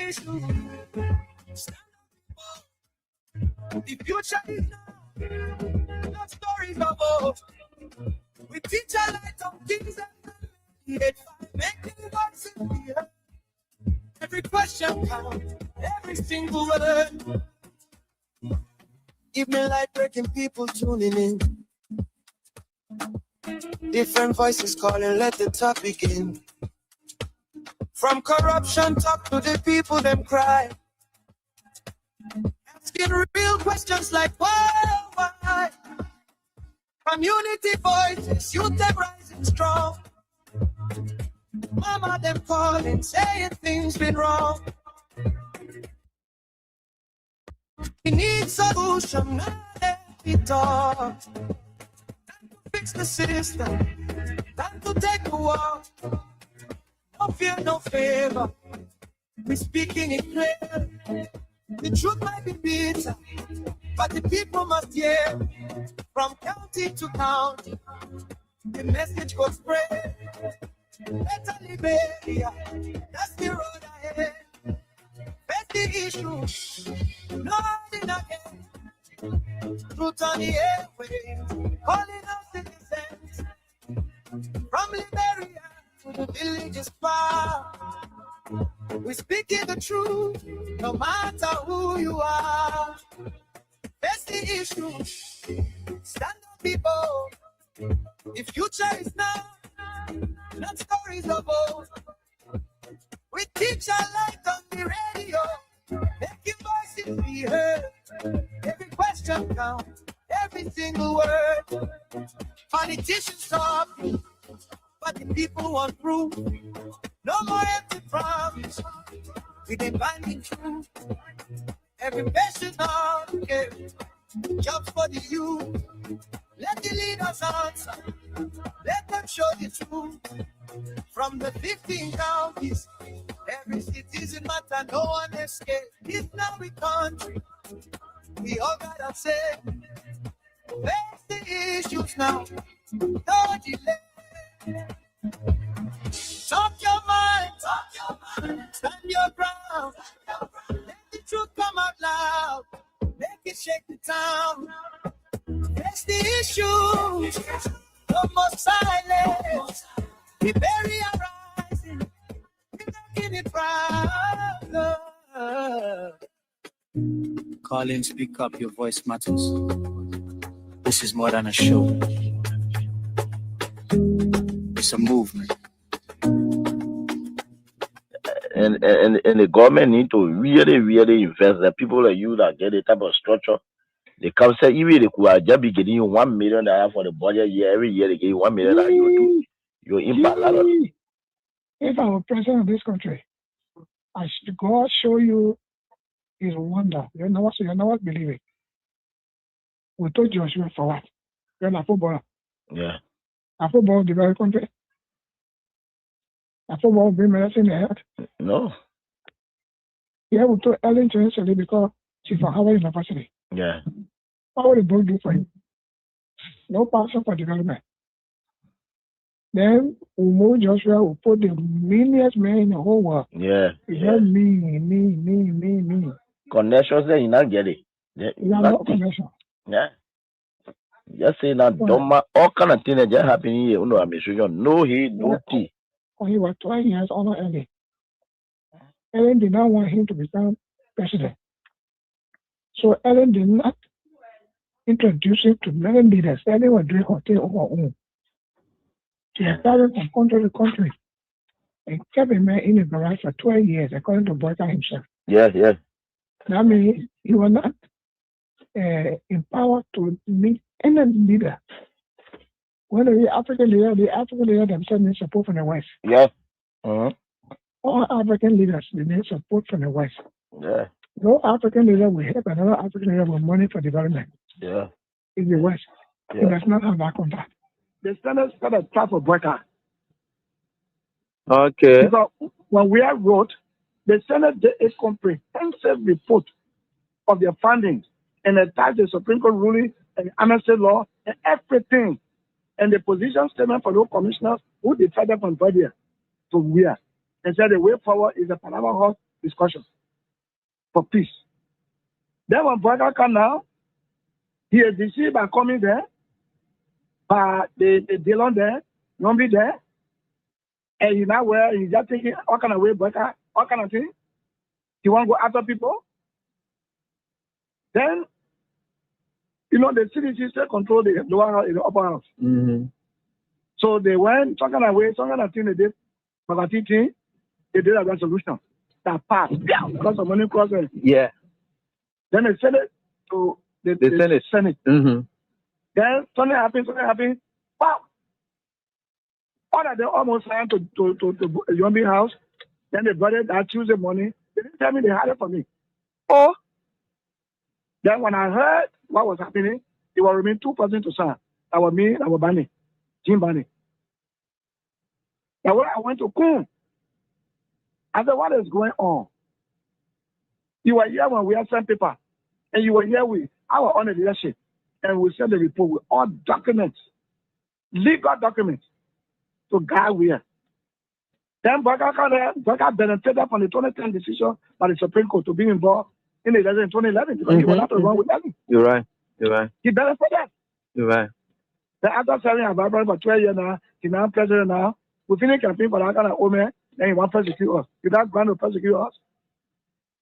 issue. The future is now, not stories of old. We teach a light on things that make the voices be heard. Every question counts, every single word. Evening light breaking, people tuning in. Different voices calling, let the talk begin. From corruption talk to the people them cry. Asking real questions like why? Community voices, youth them rising strong. Mama them calling, saying things been wrong. We need solution, not every talk. Time to fix the system, time to take the walk. No fear, no favor. We speaking it clear. The truth might be bitter, but the people must hear. From county to county, the message goes spread. Better Liberia, that's the road ahead. Face the issue, no hiding again. Truth on the airwaves, calling out citizens. From Liberia to the villages far, we speaking the truth, no matter who you are. Face the issue, stand up, people. The future is now, not stories of old. We teach our light on the radio, making voices be heard. Every question counts, every single word. Politicians talk, but the people want proof. No more empty promise, we demanding truth. Every patient advocate, jobs for the youth. Let the leaders answer, let them show the truth. From the 15 counties, every citizen matter, no one escape. It's now a country, we all gotta say. Face the issues now, no delay. Talk your mind, stand your ground. Let the truth come out loud, make it shake the town. Face the issue, no more silence. We bury our rising, we're making it proud. Colin, speak up, your voice matters. This is more than a show. It's a movement. And the government need to really invest. The people like you that get the type of structure. They come say even they could just be getting you $1 million for the budget year. Every year they give you $1 million. You impact a lot. If I'm president of this country, God show you his wonder. You know what believe it. We told Joshua for what? You're a footballer. Yeah. A football the very country. A football bring medicine in the head. No. Yeah, we told Ellen to because she's from Harvard University. Yeah. What would the book do for you? No passion for development. Then we move Joshua, we put the millions man in the whole world. Yeah. He had me. Connections there, you not get it. Yeah, no connection. Yeah. Just say that all kind of things that just happen here, no administration, no he, no tea. He was 12 years older than Ellen. Ellen did not want him to become president. So Ellen did not introduce him to many leaders. Ellen was doing her thing on her own. She had traveled from country to country and kept a man in the garage for 12 years, according to Boyka himself. Yes. That means he was not empowered to meet any leader. When the African leader themselves need support from the West. Yes. Uh-huh. All African leaders need support from the West. Yeah. No African leader will help another African leader with money for development. Yeah. In the West. Yeah. It does not have that contact. The standards got a type of Boyka. Okay. Because when we have wrote, the Senate did a comprehensive report of their findings and attached the Supreme Court ruling and amnesty law and everything. And the position statement for those commissioners who decided from Badia to where. And said the way forward is a Panama House discussion. for peace. Then when Baka come now, he is deceived by coming there, but they deal on there, don't be there. And he now where he's just thinking, what kind of way, Baka, what kind of thing? He want to go after people. Then, you know, the CDC still control the lower house, the upper house. Mm-hmm. So they went, some kind of way, some kind of thing they did, but they did a resolution that passed. Yeah, because of money crossing. Yeah. Then they sent it to the Senate. Mm-hmm. Then something happened. Wow. All of them almost signed to Yombi house. Then they brought it that Tuesday morning. They didn't tell me they had it for me. Oh. Then when I heard what was happening, it was remain 2 persons to sign. That was me, that was Barney, Jim Barney. Now when I went to Kun, I said, what is going on? You were here when we had sent paper, and you were here with our own leadership, and we sent the report with all documents, legal documents, to guide where. Then Baka benefited from the 2010 decision by the Supreme Court to be involved in the election in 2011 because he was not wrong with them. You're right. He benefited. You're right. Then after serving a Barbara for 12 years now, he's now president now. We finished campaign for that kind of woman, then he wants to persecute us. He doesn't want to persecute us.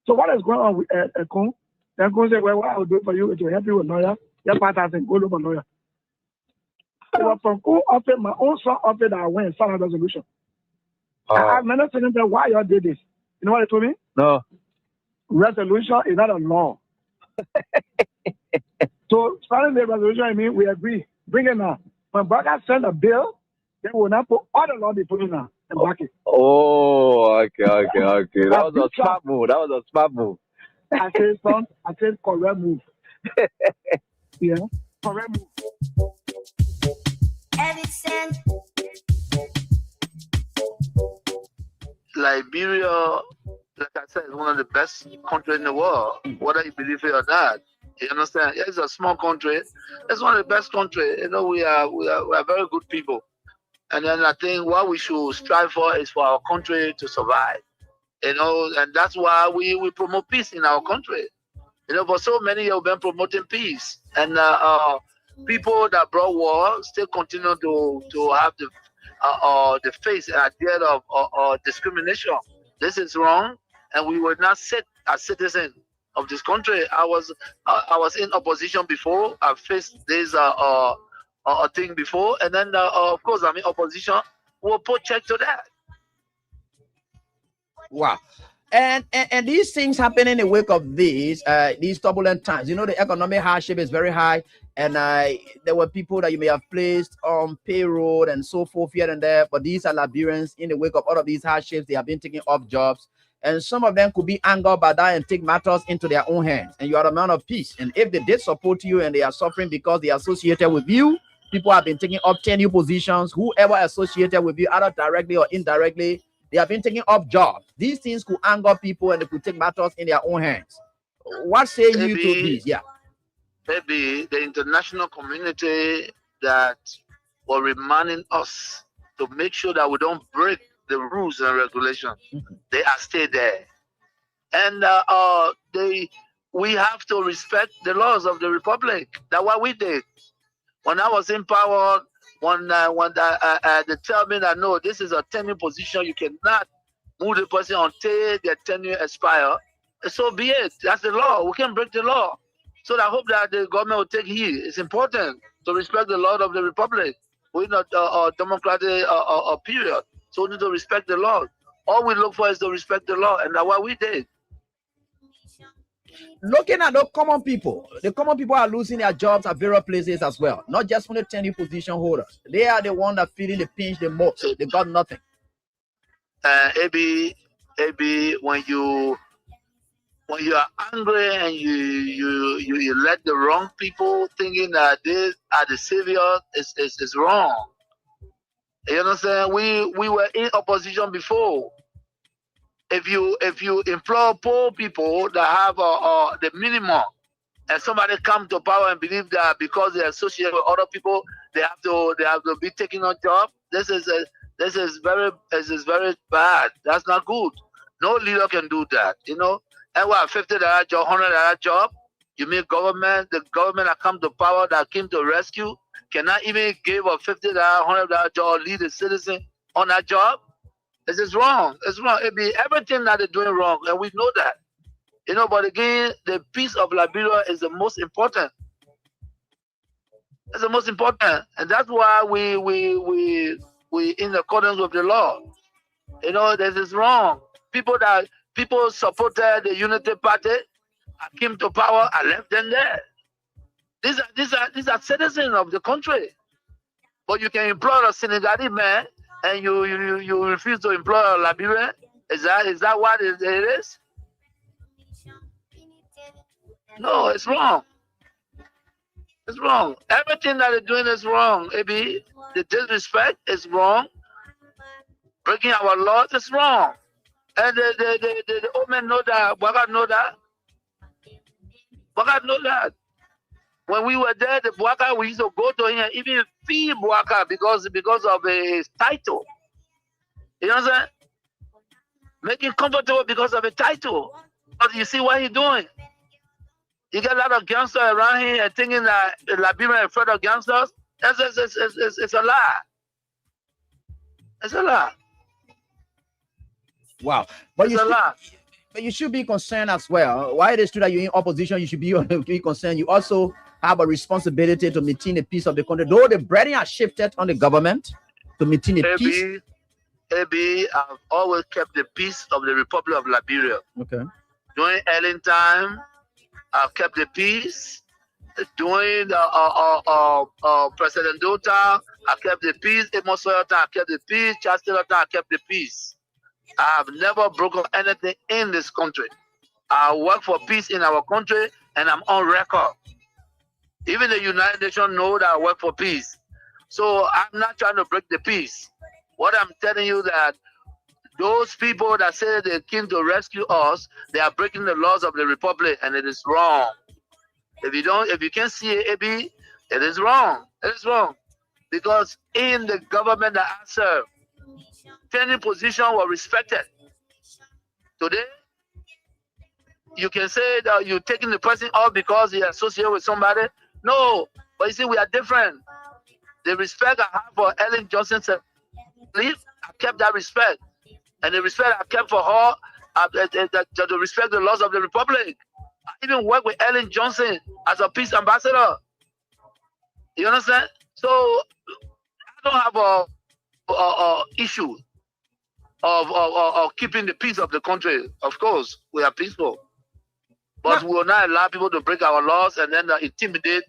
So what is going on with Kun? Then Kun said, well, what I will do for you is to help you with lawyer. Your partner said, go look for lawyer. It was from Kun office, my own son office that I went and signed a resolution. I many things that why y'all did this. You know what they told me? No. Resolution is not a law. So signing the resolution, I mean, we agree. Bring it now. When Baka send a bill, they will not put all the law they put in now and back it. Oh, okay. That was a smart move. I said, son, correct move. Yeah, correct move. Liberia, like I said, is one of the best countries in the world, whether you believe it or not. You understand? Yeah, it's a small country. It's one of the best countries. You know, we are very good people. And then I think what we should strive for is for our country to survive. You know, and that's why we promote peace in our country. You know, for so many years we've been promoting peace. And people that brought war still continue to have the face and idea of discrimination. This is wrong, and we will not sit as citizens of this country. I was in opposition before. I faced this thing before, and then of course I'm in opposition. We'll put check to that. Wow. And these things happen in the wake of these turbulent times. You know, the economic hardship is very high, and there were people that you may have placed on payroll and so forth here and there, but these are Liberians in the wake of all of these hardships. They have been taking off jobs, and some of them could be angered by that and take matters into their own hands. And you are a man of peace, and if they did support you and they are suffering because they are associated with you, people have been taking up 10 new positions. Whoever associated with you, either directly or indirectly, they have been taking up jobs. These things could anger people and they could take matters in their own hands. What say you to this? Yeah. Maybe the international community that were reminding us to make sure that we don't break the rules and regulations. They are still there. And we have to respect the laws of the Republic. That's what we did. When I was in power, when they tell me that no, this is a tenure position, you cannot move the person until their tenure expire. So be it. That's the law. We can break the law. So I hope that the government will take heed. It's important to respect the law of the Republic. We're not a democratic period. So we need to respect the law. All we look for is to respect the law, and that's what we did. Looking at the common people are losing their jobs at various places as well. Not just from the tenure position holders. They are the one that feeling the pinch the most. They got nothing. Maybe when you are angry and you let the wrong people thinking that they are the savior is wrong. You understand? We were in opposition before. If you employ poor people that have the minimum, and somebody come to power and believe that because they associate with other people, they have to be taking on job. This is very bad. That's not good. No leader can do that, you know. And what, $50 job, $100 job? You mean the government that come to power, that came to rescue, cannot even give a $50, $100 job, lead a citizen on that job? This is wrong. It's wrong. It be everything that they're doing wrong, and we know that. But again, the peace of Liberia is the most important. It's the most important, and that's why we in accordance with the law. This is wrong. People supported the Unity Party. I came to power. I left them there. These are citizens of the country. But you can employ a Senegalese man, and you refuse to employ a Liberian. Is that what it is? No, it's wrong. It's wrong. Everything that they're doing is wrong. Maybe the disrespect is wrong. Breaking our laws is wrong. And the old men know that. Bwaga know that. Bwaga know that. When we were there, the Bwaga, we used to go to him, even fee Bwaga because of his title. You know what I'm saying? Make him comfortable because of a title. But you see what he's doing? You get a lot of gangsters around here and thinking that Liberia is afraid of gangsters. It's a lie. It's a lie. Wow. But it's a lie. But you should be concerned as well. Why it is true that you're in opposition, you should be concerned. You also have a responsibility to maintain the peace of the country. Though the burden has shifted on the government to maintain the peace. AB, I've always kept the peace of the Republic of Liberia. Okay. During Ellen time, I've kept the peace. During President Dota, I kept the peace. Amos Sawyer time, I kept the peace. Charles Taylor time, I kept the peace. I have never broken anything in this country. I work for peace in our country, and I'm on record. Even the United Nations know that I work for peace. So I'm not trying to break the peace. What I'm telling you that those people that say they came to rescue us, they are breaking the laws of the Republic, and it is wrong. If you can't see it, AB, it is wrong. It is wrong. Because in the government that I serve, training position were respected. Today, you can say that you're taking the person off because he associated with somebody. No, but you see, we are different. The respect I have for Ellen Johnson, I kept that respect. And the respect I kept for her, to respect the laws of the Republic. I even worked with Ellen Johnson as a peace ambassador. You understand? So I don't have a issue of keeping the peace of the country. Of course, we are peaceful. But we will not allow people to break our laws and then intimidate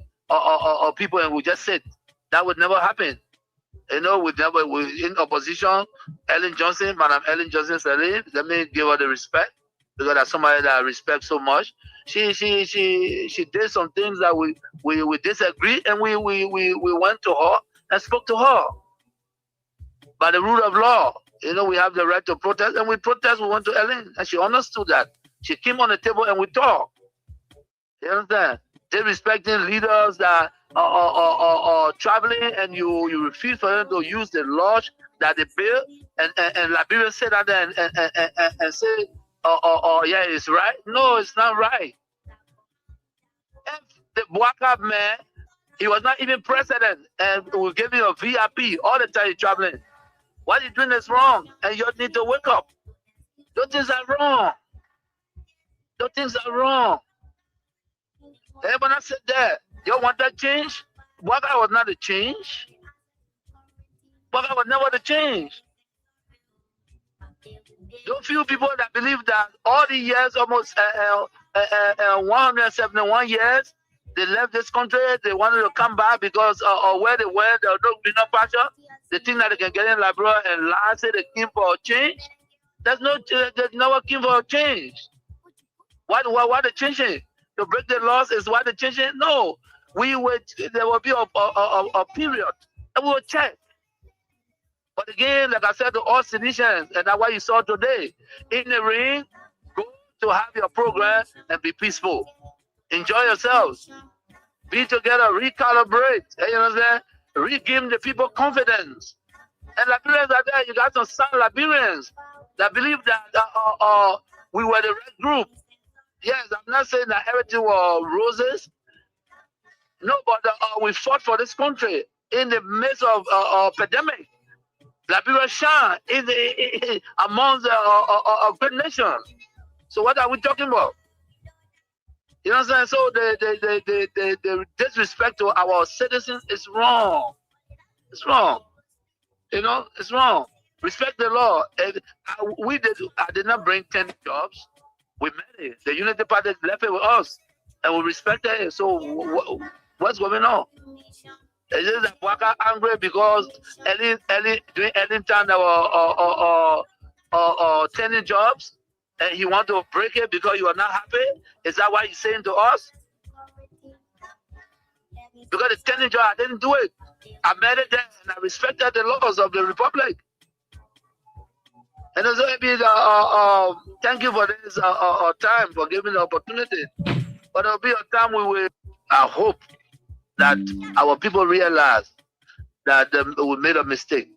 people and we just sit. That would never happen. We in opposition, Ellen Johnson, Madam Ellen Johnson said, let me give her the respect because that's somebody that I respect so much. She did some things that we disagree, and we went to her and spoke to her. By the rule of law, we have the right to protest, and we protest. We went to Ellen, and she understood that. She came on the table and we talked. You understand? They respecting leaders that are traveling, and you refuse for them to use the lodge that they built, and Liberia said that and say, yeah, it's right. No, it's not right. If the Bwaga man, he was not even president, and we give him a VIP all the time he's traveling. What he's doing is wrong, and you need to wake up. Those things are wrong. Those things are wrong. Everybody said that. You want that change? Bwaga was not a change. Bwaga was never the change. Don't few people that believe that all the years, almost 171 years, they left this country, they wanted to come back because of where they went, there was no greener pasture. They think that they can get in Liberia and last say they came for a change. There's never came for a change. Why they changing? To break the laws is why they changing? No. There will be a period and we will check. But again, like I said to all Tunisians, and that's what you saw today, in the ring, go to have your program and be peaceful. Enjoy yourselves. Be together, recalibrate. You know what I'm saying? Give the people confidence. And Liberians are there. You got some sound Liberians that believe that we were the right group. Yes, I'm not saying that everything was roses. No, but we fought for this country in the midst of pandemic. Liberia shine among the great nations. So what are we talking about? You know what I'm saying? So the disrespect to our citizens is wrong. It's wrong. You know, it's wrong. Respect the law. And I did not bring 10 jobs. We made it. The Unity Party left it with us, and we respected it. So what's going on? Is it that Bwaka angry because during any time there were 10 jobs, and he want to break it because you are not happy? Is that why he's saying to us? Because the 10 job, I didn't do it. I made it there, and I respected the laws of the republic. And so maybe thank you for this time, for giving the opportunity. But there'll be a time I hope that our people realize that we made a mistake.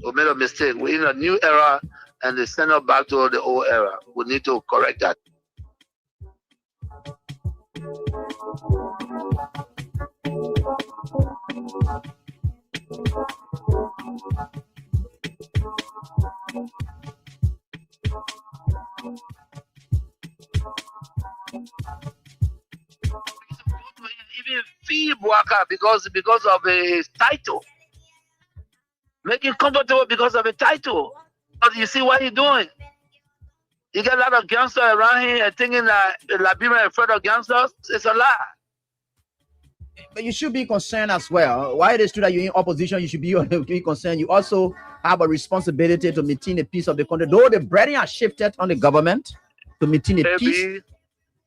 We made a mistake. We're in a new era, and they send us back to the old era. We need to correct that. Even fee Bwaka because of his title. Make him comfortable because of a title. But you see what he's doing? You get a lot of gangsters around here and thinking that Liberia is afraid of gangsters. It's a lie. But you should be concerned as well. Why it is true that you're in opposition, you should be concerned. You also have a responsibility to maintain the peace of the country. Though the burden has shifted on the government to maintain the peace.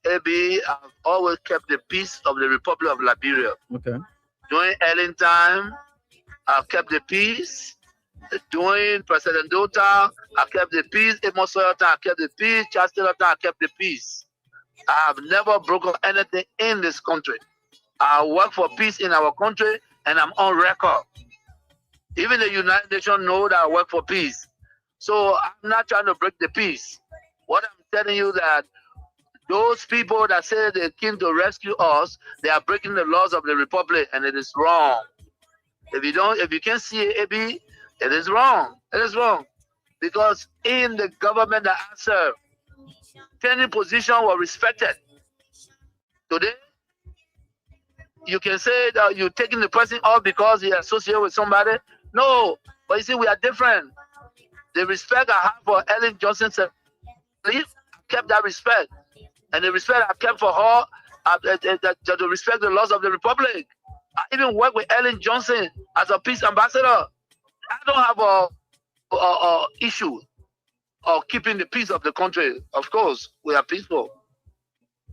AB, I've always kept the peace of the Republic of Liberia. Okay. During Ellen time, I've kept the peace. During President Dota, I kept the peace. Amos Sawyer time, I kept the peace. Charles Taylor time, I kept the peace. I have never broken anything in this country. I work for peace in our country, and I'm on record. Even the United Nations know that I work for peace. So I'm not trying to break the peace. What I'm telling you that those people that say they came to rescue us, they are breaking the laws of the republic, and it is wrong. If you can't see it, AB, it is wrong. It is wrong. Because in the government that I serve, any position was respected. Today, you can say that you're taking the person off because he associated with somebody. No, but you see, we are different. The respect I have for Ellen Johnson, I kept that respect. And the respect I kept for her, to respect the laws of the republic. I even work with Ellen Johnson as a peace ambassador. I don't have a issue of keeping the peace of the country. Of course, we are peaceful.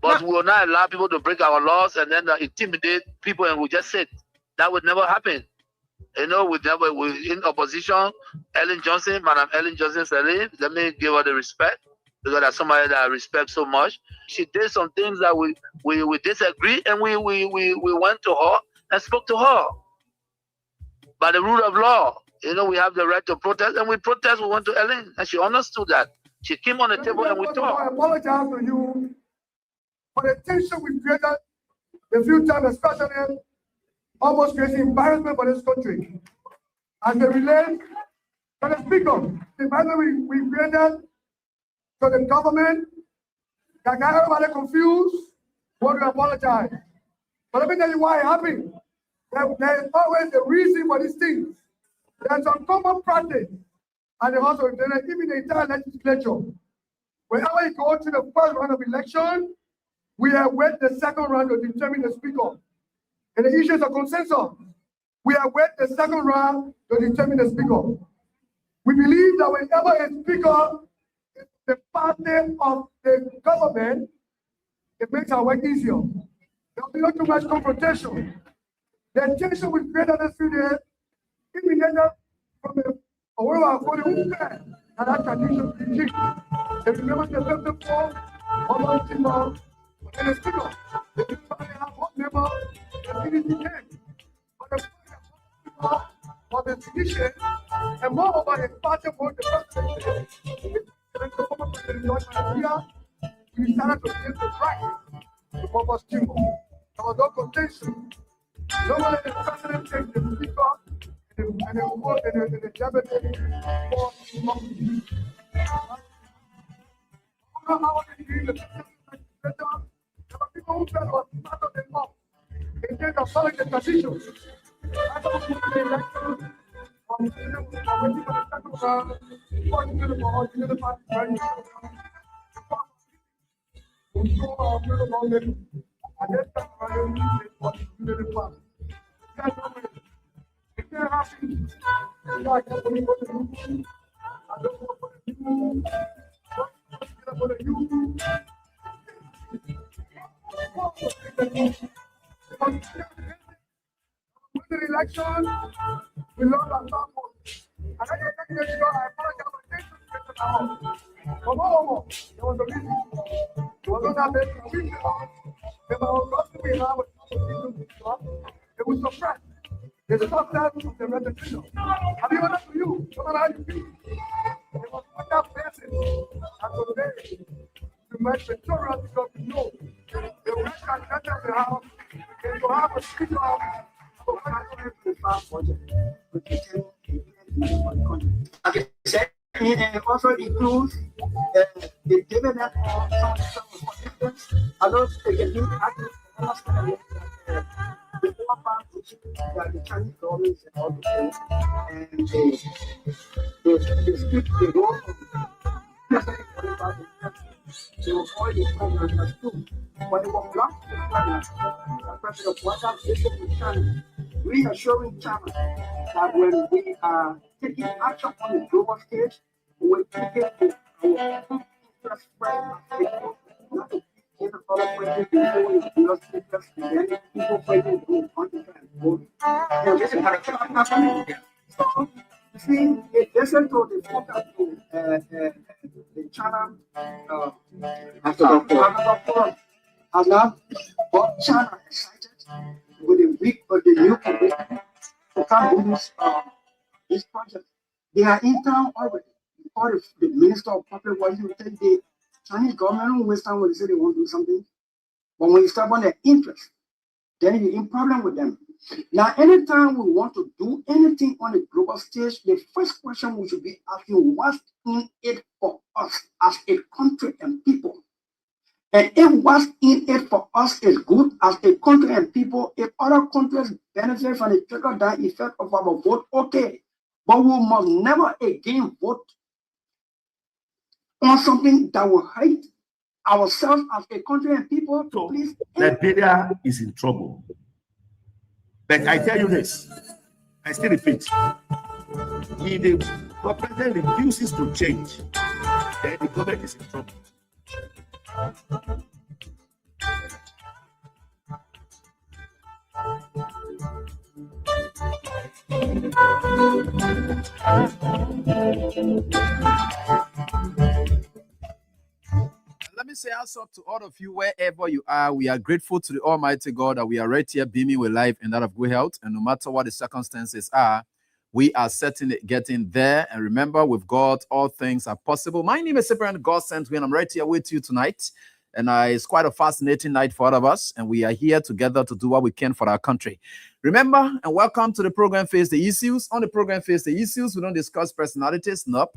But we will not allow people to break our laws and then intimidate people and we just sit. That would never happen. You know, we're in opposition. Ellen Johnson, Madam Ellen Johnson said, let me give her the respect. Because that's somebody that I respect so much. She did some things that we disagree, and we went to her and spoke to her. By the rule of law, you know, we have the right to protest, and we protest. We went to Ellen, and she understood that. She came on the table and we talked. I apologize to you for the tension we created a few times, especially almost creating embarrassment for this country. As they relate to the speaker, the environment we created to the government that got everybody confused, want to apologize. But let me tell you why it happened. There is always a reason for these things. There's some common practice, and they also even the entire legislature. Whenever you go to the first round of election, we have wait the second round to determine the speaker. And the issues of consensus, we have wait the second round to determine the speaker. We believe that whenever a speaker is the party of the government, it makes our work easier. There will be not too much confrontation. The tension we created this few days emanated from a way of holding and that tradition is changed. If you remember the 54 almost in the speaker, if you have one member, the PDP came. But the speaker of the tradition, and moreover, his party for the president, the former president George Maria, we decided to give the right to Papa Timbo. There was no contention. No one let the president take the speaker and the vote in the cabinet for months. I want to be the legislature. There were people who felt was part of the mob. They take a solid transition. I don't think the election from the election, we lost our support. And I can tell you, I apologize for this. There was a reason. There was not that reason. If I was going to be allowed it was suppressed. They stopped that from the registration. Have you ever to you? No matter how you feel. They was put that person and today to make the children because you know the rest and better the house is to have a speaker. Okay, it also includes the dividend of some for instance, others getting active the poor part that the Chinese government and all the things, and they speak the role of president for the country. They will call the president as too. But they will block the president what that issue with China, reassuring China that when we are taking action on the global stage, we take it to our interest not to get a other president before we lost interest in then people fighting to vote. And this is how so, you see, in addition to the focus to the China forum has now got China excited with the week of the new commitment to come with this project. They are in town already. Or if the Minister of Public Works will take the Chinese government will waste time when they say they want to do something. But when you start on their interest, then you're in problem with them. Now, anytime we want to do anything on the global stage, the first question we should be asking, what's in it for us as a country and people? And if what's in it for us is good as a country and people, if other countries benefit from the trickle-down effect of our vote, okay. But we must never again vote on something that will hurt ourselves as a country and people. So, please. Liberia is in trouble. But I tell you this, I still repeat, if the president refuses to change, then the government is in trouble. Let me say also to all of you, wherever you are, we are grateful to the Almighty God that we are right here beaming with life and that of good health. And no matter what the circumstances are, we are certainly getting there. And remember, with God, all things are possible. My name is Cyprian God sent me, and I'm right here with you tonight. And it's quite a fascinating night for all of us. And we are here together to do what we can for our country. Remember, and welcome to the program Face the Issues. On the program Face the Issues, we don't discuss personalities, nope,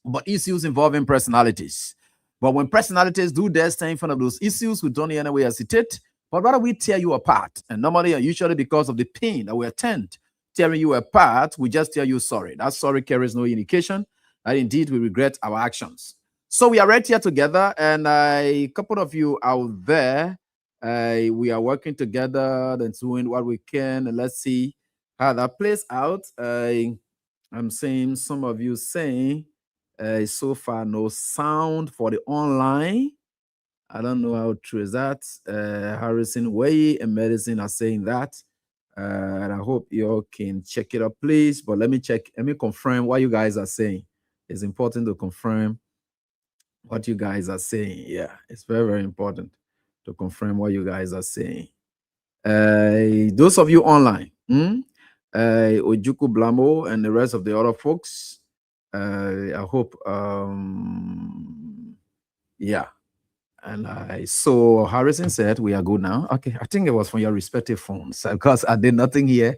but issues involving personalities. But when personalities do their thing in front of those issues, we don't in any way hesitate, but rather we tear you apart. And normally, usually because of the pain that we attend tearing you apart, we just tell you sorry. That sorry carries no indication that indeed we regret our actions. So we are right here together, and a couple of you out there, we are working together and doing what we can, and let's see how that plays out. I'm seeing some of you saying, so far no sound for the online. I don't know how true is that. Harrison Way and Medicine are saying that. And I hope you all can check it up, please. But let me confirm what you guys are saying. It's important to confirm what you guys are saying. Yeah, it's very, very important to confirm what you guys are saying. Those of you online, Ojuku Blamo and the rest of the other folks, I hope, yeah, And so Harrison said, we are good now. Okay, I think it was from your respective phones because I did nothing here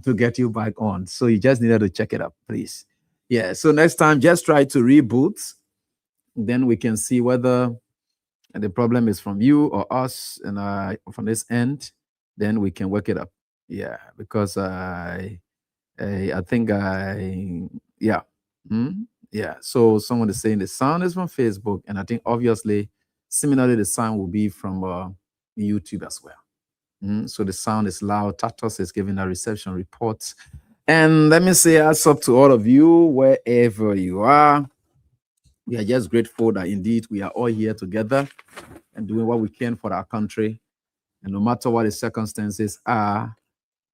to get you back on. So you just needed to check it up, please. Yeah, so next time, just try to reboot. Then we can see whether the problem is from you or us, and from this end, then we can work it up. Yeah, because I think yeah. Yeah, so someone is saying the sound is from Facebook, and I think obviously, similarly, the sound will be from YouTube as well. So the sound is loud. Tatos is giving a reception report. And let me say, hats up to all of you, wherever you are. We are just grateful that indeed we are all here together and doing what we can for our country. And no matter what the circumstances are,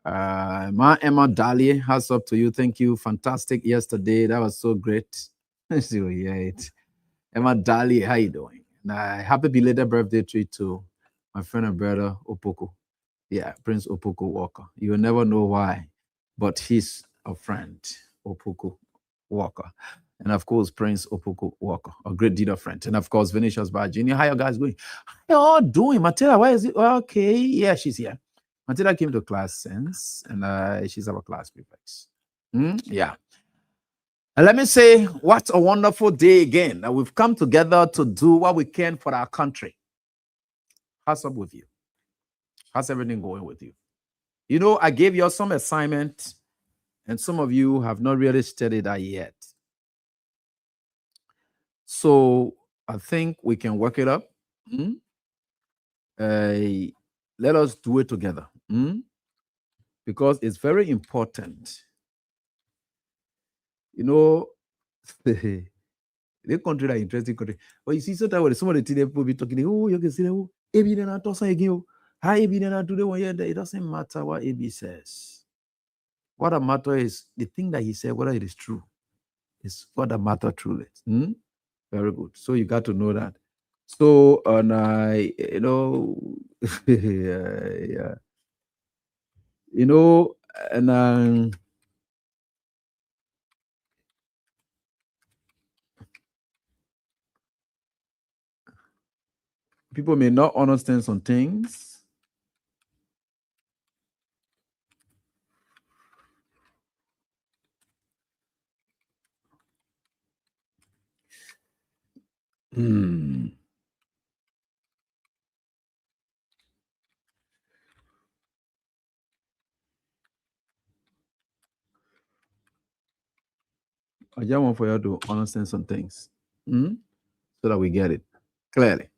Ma Emma Dali, hats up to you. Thank you. Fantastic yesterday. That was so great. So, yeah, Emma Dali, how you doing? Happy belated birthday treat to my friend and brother Opoku. Yeah, Prince Opoku Walker. You will never know why, but he's a friend, Opoku Walker. And of course, Prince Opoku Walker, a great dealer friend. And of course, Vinicius Bar Jr. How you guys going? How you all doing? Matilda, where is it? Okay, yeah, she's here. Matilda came to class since, and she's our class prefect. Yeah. And let me say, what a wonderful day again that we've come together to do what we can for our country. How's up with you? How's everything going with you? You know, I gave you some assignment, and some of you have not really studied that yet. So I think we can work it up. Let us do it together. Because it's very important. You know, the country that interesting country. But you see, sometimes some of the things people be talking, oh, you can see, oh, AB then I toss again. How AB then I do the one here. It doesn't matter what AB says. What the matter is the thing that he said, whether it is true, is what the matter truly is. Very good. So you got to know that. So, and you know, yeah, you know, and people may not understand some things. I just want for you to understand some things, so that we get it clearly.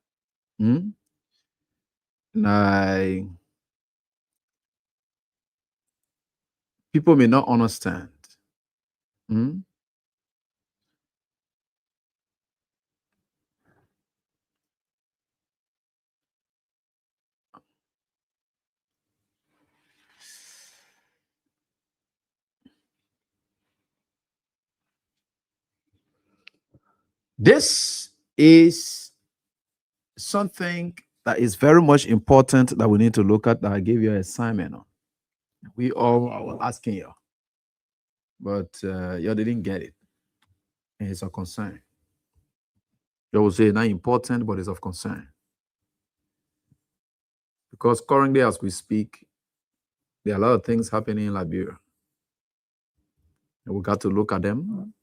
People may not understand. This is something that is very much important that we need to look at, that I gave you an assignment on. We all were asking you, but you didn't get it. And it's a concern. You will say not important, but it's of concern. Because currently, as we speak, there are a lot of things happening in Liberia. And we got to look at them.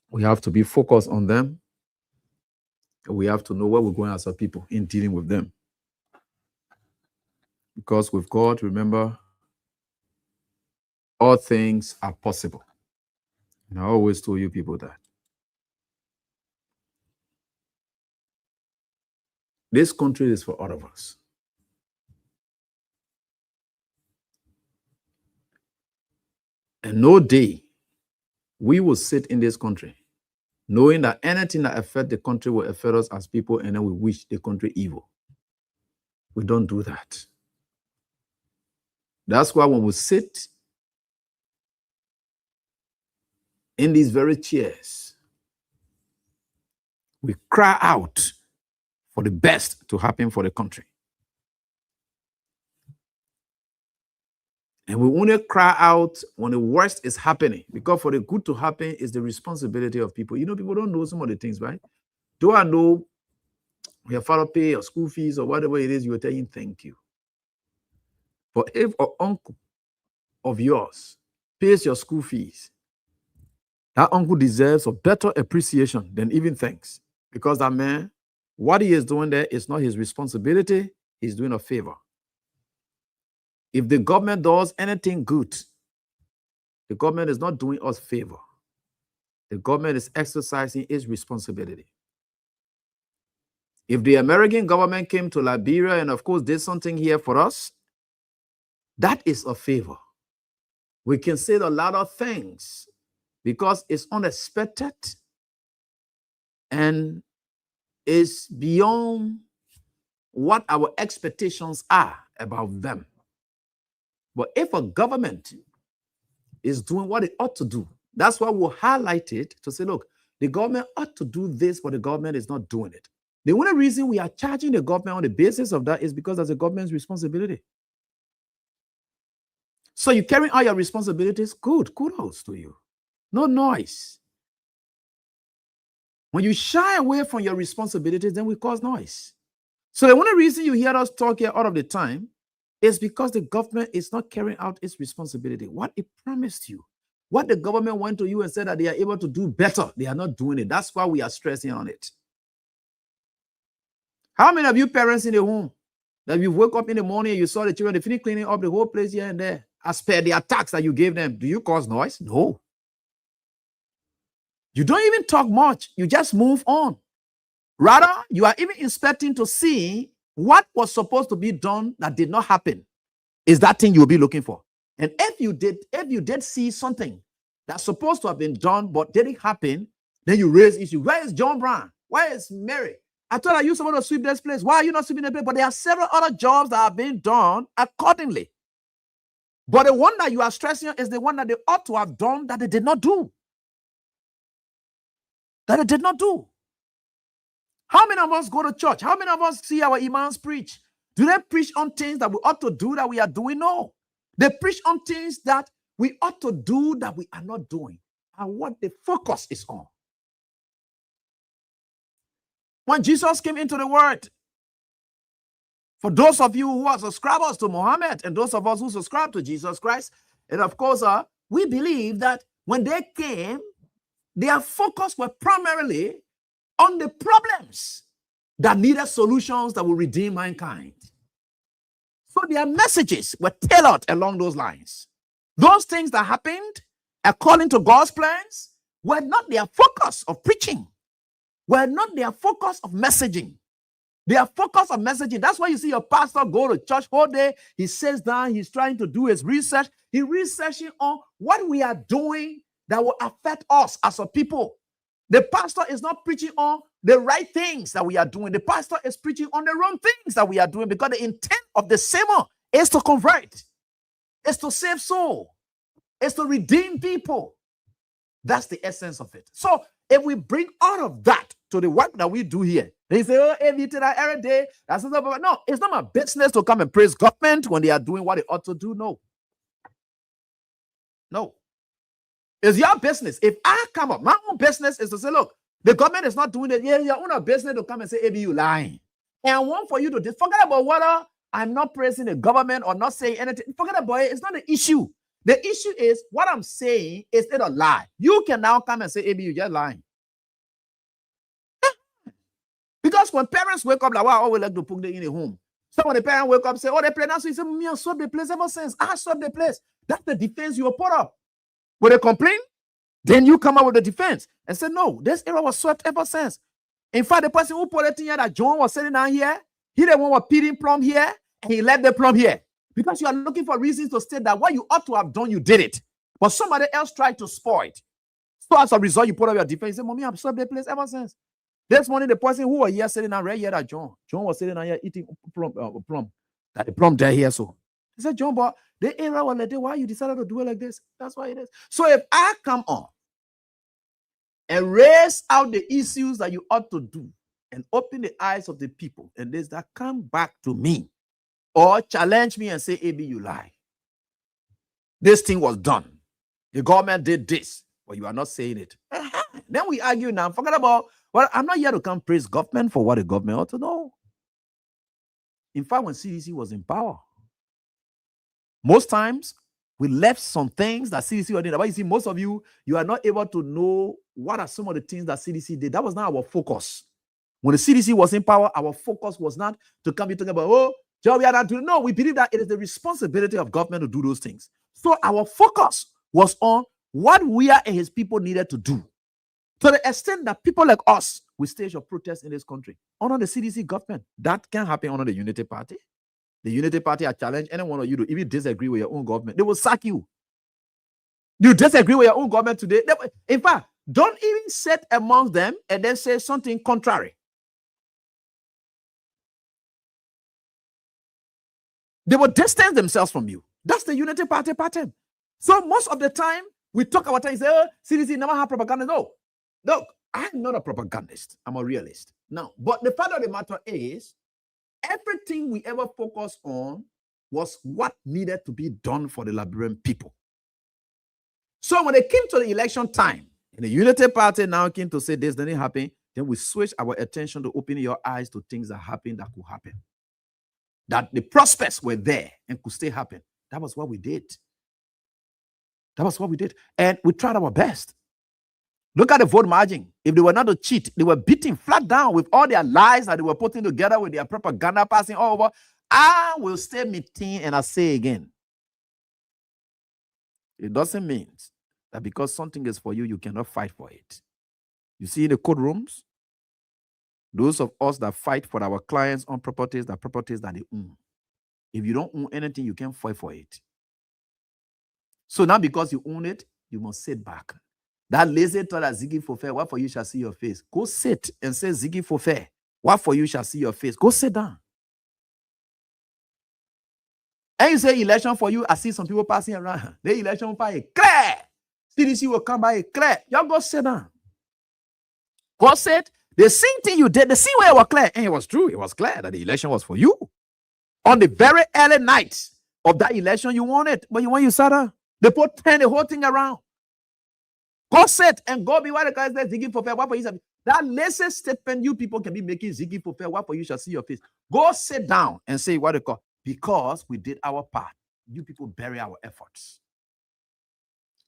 We have to be focused on them. And we have to know where we're going as a people in dealing with them. Because with God, remember, all things are possible. And I always told you people that. This country is for all of us. And no day we will sit in this country knowing that anything that affects the country will affect us as people, and then we wish the country evil. We don't do that. That's why when we sit in these very chairs, we cry out for the best to happen for the country. And we only cry out when the worst is happening, because for the good to happen is the responsibility of people. You know, people don't know some of the things, right? Do I know Your father pay your school fees or whatever it is, you will tell him thank you. But if an uncle of yours pays your school fees, that uncle deserves a better appreciation than even thanks. Because that man, what he is doing there is not his responsibility, he's doing a favor. If the government does anything good, the government is not doing us favor. The government is exercising its responsibility. If the American government came to Liberia and, of course, did something here for us, that is a favor. We can say a lot of things because it's unexpected and is beyond what our expectations are about them. But if a government is doing what it ought to do, that's why we'll highlight it to say, look, the government ought to do this, but the government is not doing it. The only reason we are charging the government on the basis of that is because that's the government's responsibility. So you carry out your responsibilities, good, kudos to you. No noise. When you shy away from your responsibilities, then we cause noise. So the only reason you hear us talk here all of the time is because the government is not carrying out its responsibility. What it promised you, what the government went to you and said that they are able to do better, they are not doing it. That's why we are stressing on it. How many of you parents in the home that you woke up in the morning and you saw the children, they finish cleaning up the whole place here and there, as per the attacks that you gave them? Do you cause noise? No. You don't even talk much. You just move on. Rather, you are even expecting to see what was supposed to be done that did not happen. Is that thing you'll be looking for. And if you did see something that's supposed to have been done but didn't happen, then you raise issue. Where is John Brown? Where is Mary? I thought you supposed to sweep this place. Why are you not sweeping the place? But there are several other jobs that are being done accordingly. But the one that you are stressing on is the one that they ought to have done that they did not do. That they did not do. How many of us go to church? How many of us see our imams preach? Do they preach on things that we ought to do that we are doing? No. They preach on things that we ought to do that we are not doing. And what the focus is on. When Jesus came into the world, for those of you who are subscribers to Muhammad and those of us who subscribe to Jesus Christ, and of course, we believe that when they came, their focus were primarily on the problems that needed solutions that will redeem mankind. So their messages were tailored along those lines. Those things that happened according to God's plans were not their focus of preaching, were not their focus of messaging. Their focus of messaging. That's why you see your pastor go to church all day. He sits down, he's trying to do his research. He's researching on what we are doing that will affect us as a people. The pastor is not preaching on the right things that we are doing. The pastor is preaching on the wrong things that we are doing, because the intent of the sermon is to convert, is to save soul, is to redeem people. That's the essence of it. So if we bring all of that to the work that we do here, they say, oh, every day, that's not. No, it's not my business to come and praise government when they are doing what they ought to do. No. No. It's your business. If I come up, my own business is to say, look, the government is not doing it. Yeah, your own business to come and say, AB, you lying. And I want for you to forget about whether I'm not praising the government or not saying anything. Forget about it. It's not the issue. The issue is what I'm saying is it a lie. You can now come and say, AB, you just lying. Because when parents wake up, like, well, I always like to put them in a home. Some of the parents wake up and say, oh, they play now. So you say, me, I swept the place ever since. I swept the place. That's the defense you put up. When they complain, then you come up with the defense and say, no, this area was swept ever since. In fact, the person who put it in here that John was sitting down here, he the one was peeling plum here, and he left the plum here. Because you are looking for reasons to state that what you ought to have done, you did it. But somebody else tried to spoil it. So as a result, you put up your defense. You say, mommy, I've swept the place ever since. This morning, the person who was here sitting down right here that John was sitting down here eating plum. That the plum there here. So he said, John, but the area was like that. Why you decided to do it like this? That's why it is. So if I come on and raise out the issues that you ought to do and open the eyes of the people, and this that come back to me or challenge me and say, AB, you lie. This thing was done. The government did this, but you are not saying it. Then we argue now. Forget about Well, I'm not here to come praise government for what the government ought to know. In fact, when CDC was in power, most times we left some things that CDC was doing. But you see, most of you are not able to know what are some of the things that CDC did. That was not our focus. When the CDC was in power, our focus was not to come here talking about, oh, Joe, we are not doing. No, we believe that it is the responsibility of government to do those things. So our focus was on what we and his people needed to do. To the extent that people like us will stage a protest in this country under the CDC government. That can happen under the Unity Party. The Unity Party has challenged any one of you to even disagree with your own government. They will sack you. You disagree with your own government today. In fact, don't even sit amongst them and then say something contrary. They will distance themselves from you. That's the Unity Party pattern. So most of the time, we talk about it and say, oh, CDC never have propaganda. No. Look, I'm not a propagandist. I'm a realist. No. But the fact of the matter is, everything we ever focused on was what needed to be done for the Liberian people. So when it came to the election time, and the Unity Party now came to say this didn't happen, then we switched our attention to opening your eyes to things that happened that could happen. That the prospects were there and could still happen. That was what we did. That was what we did. And we tried our best. Look at the vote margin. If they were not to cheat, they were beating flat down with all their lies that they were putting together with their propaganda passing all over. I will stay meeting and I say again. It doesn't mean that because something is for you, you cannot fight for it. You see in the courtrooms, those of us that fight for our clients on properties that they own. If you don't own anything, you can't fight for it. So now because you own it, you must sit back. That lazy thought that Ziggy Fofe, what for you shall see your face. Go sit and say, Ziggy Fofe, what for you shall see your face. Go sit down. And you say election for you, I see some people passing around. The election will buy a clear. CDC will come by a clear. Y'all go sit down. God said, the same thing you did, the same way it was clear. And it was true. It was clear that the election was for you. On the very early night of that election, you won it. But when you sat down, they turn the whole thing around. God said, and God be what the guy said, Ziggy Fofe, what for you shall be. That lesser statement you people can be making, Ziggy Fofe, what for you shall see your face. Go sit down and say what they call, because we did our part. You people bury our efforts.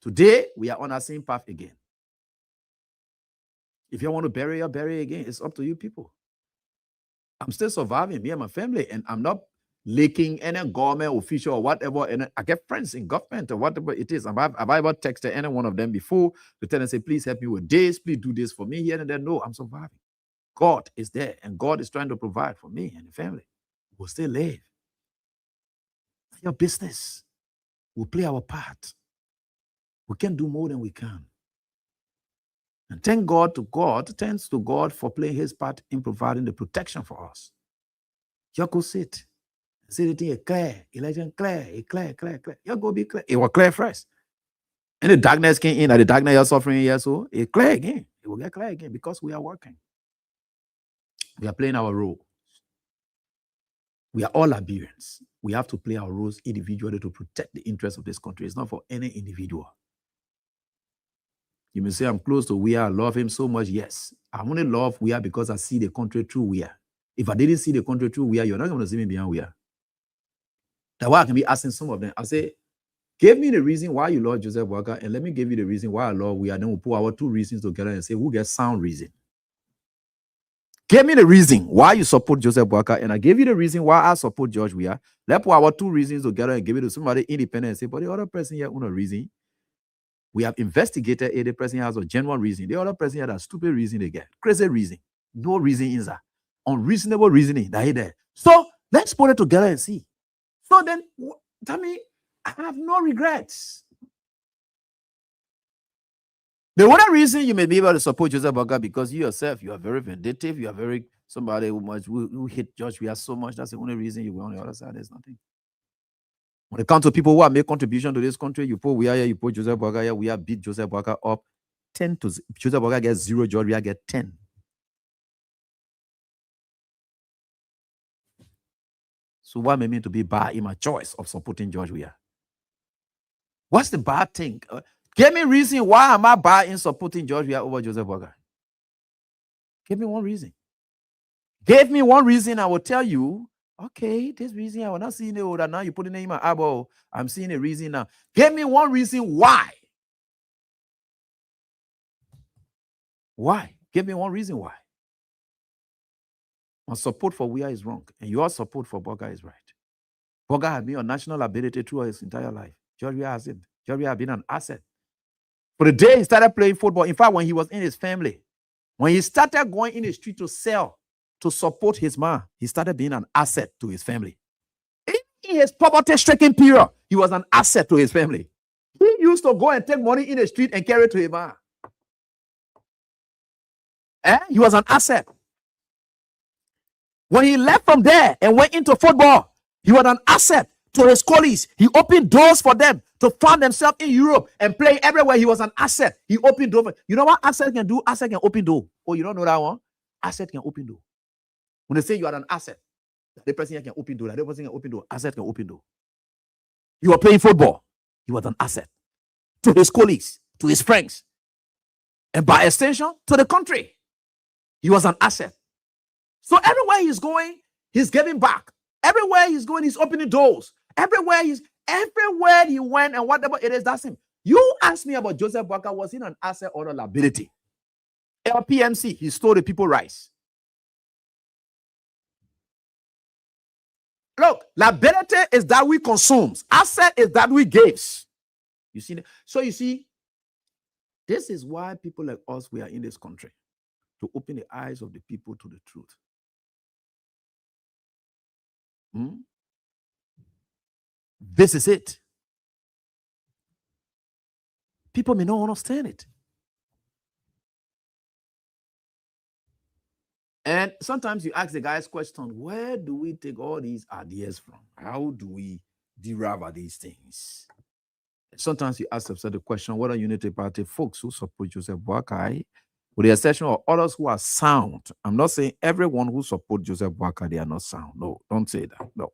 Today, we are on our same path again. If you want to bury again, it's up to you people. I'm still surviving, me and my family, and I'm not leaking any government official or whatever. And I get friends in government or whatever it is. Have I ever texted any one of them before to tell them, say, please help me with this, please do this for me here and there? No, I'm surviving. God is there, and God is trying to provide for me and the family. We'll still live. Your business. We'll play our part. We can do more than we can. And thanks to God for playing his part in providing the protection for us. You go sit. Say the thing clear. Election clear. Clear. You go be clear. It was clear first. And the darkness came in. And the darkness you're suffering here, so it clear again. It will get clear again because we are working. We are playing our role. We are all Liberians. We have to play our roles individually to protect the interests of this country. It's not for any individual. You may say, I'm close to Weah. I love him so much. Yes. I only love Weah because I see the country through Weah. If I didn't see the country through Weah, you're not going to see me beyond Weah. That's why I can be asking some of them. I say, give me the reason why you love Joseph Boakai, and let me give you the reason why I love Weah. Then we'll put our two reasons together and say, who gets sound reason? Give me the reason why you support Joseph Boakai, and I gave you the reason why I support George Weah. Let's put our two reasons together and give it to somebody independent and say, but the other person here, no reason. We have investigated it. The person has a genuine reason. The other person had a stupid reason they get. Crazy reason. No reason is that. Unreasonable reasoning. There. So let's put it together and see. So then, tell me, I have no regrets. The other reason you may be able to support Joseph Boakai because you yourself, you are very vindictive. You are very somebody who hate George Weah so much. That's the only reason you were on the other side. There's nothing. When it comes to people who have made contribution to this country, you put Weah here, you put Joseph Boakai here. We have beat Joseph Boakai up 10 to 0. Joseph Boakai gets 0, George Weah get 10. So what made me to be bad in my choice of supporting George Weah? What's the bad thing? Give me reason why am I bad in supporting George Weah over Joseph Boakai? Give me one reason. Give me one reason, I will tell you, okay, this reason I was not seeing it older. Now you put it in my eyeball. I'm seeing a reason now. Give me one reason why. Why? Give me one reason why. My support for Weah is wrong, and your support for Boga is right. Boga has been a national ability throughout his entire life. George Weah hasn't. George Weah has been an asset. For the day he started playing football, in fact, when he was in his family, when he started going in the street to sell, to support his man, he started being an asset to his family. In his poverty-stricken period, he was an asset to his family. He used to go and take money in the street and carry it to his man. He was an asset. When he left from there and went into football, he was an asset to his colleagues. He opened doors for them to find themselves in Europe and play everywhere. He was an asset. He opened doors. You know what asset can do? Asset can open door. Oh, you don't know that one? Asset can open door. When they say you are an asset, the person can open door. The person can open door. Asset can open door. You are playing football. He was an asset to his colleagues, to his friends, and by extension, to the country. He was an asset. So everywhere he's going, he's giving back. Everywhere he's going, he's opening doors. Everywhere he went and whatever it is, that's him. You asked me about Joseph Boakai. Was he an asset or a liability? LPMC, he stole the people rice. Look, liability is that we consume. Asset is that we gives. You see? So you see, this is why people like us, we are in this country, to open the eyes of the people to the truth. This is it. People may not understand it. And sometimes you ask the guys question, where do we take all these ideas from? How do we derive these things? Sometimes you ask yourself the question, what are Unity Party folks who support Joseph Boakai, with the exception of others who are sound? I'm not saying everyone who supports Joseph Boakai, they are not sound. No, don't say that. No.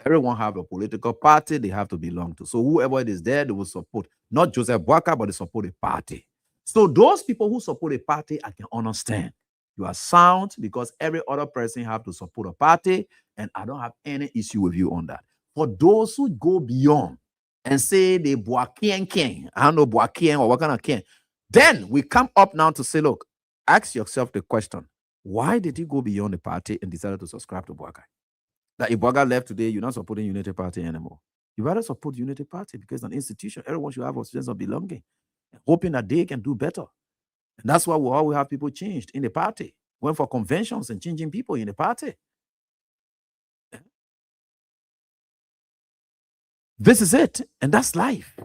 Everyone have a political party they have to belong to. So whoever it is there, they will support not Joseph Boakai, but they support a party. So those people who support a party, I can understand. You are sound because every other person have to support a party, and I don't have any issue with you on that. For those who go beyond and say they Boakien, I don't know Boakien or what kind of king, then we come up now to say, look, ask yourself the question, why did you go beyond the party and decided to subscribe to Boakai? That if Boakai left today, you're not supporting Unity Party anymore. You rather support Unity Party because it's an institution. Everyone should have a sense of belonging, hoping that they can do better. And that's why we always have people changed in the party. Went for conventions and changing people in the party. This is it. And that's life.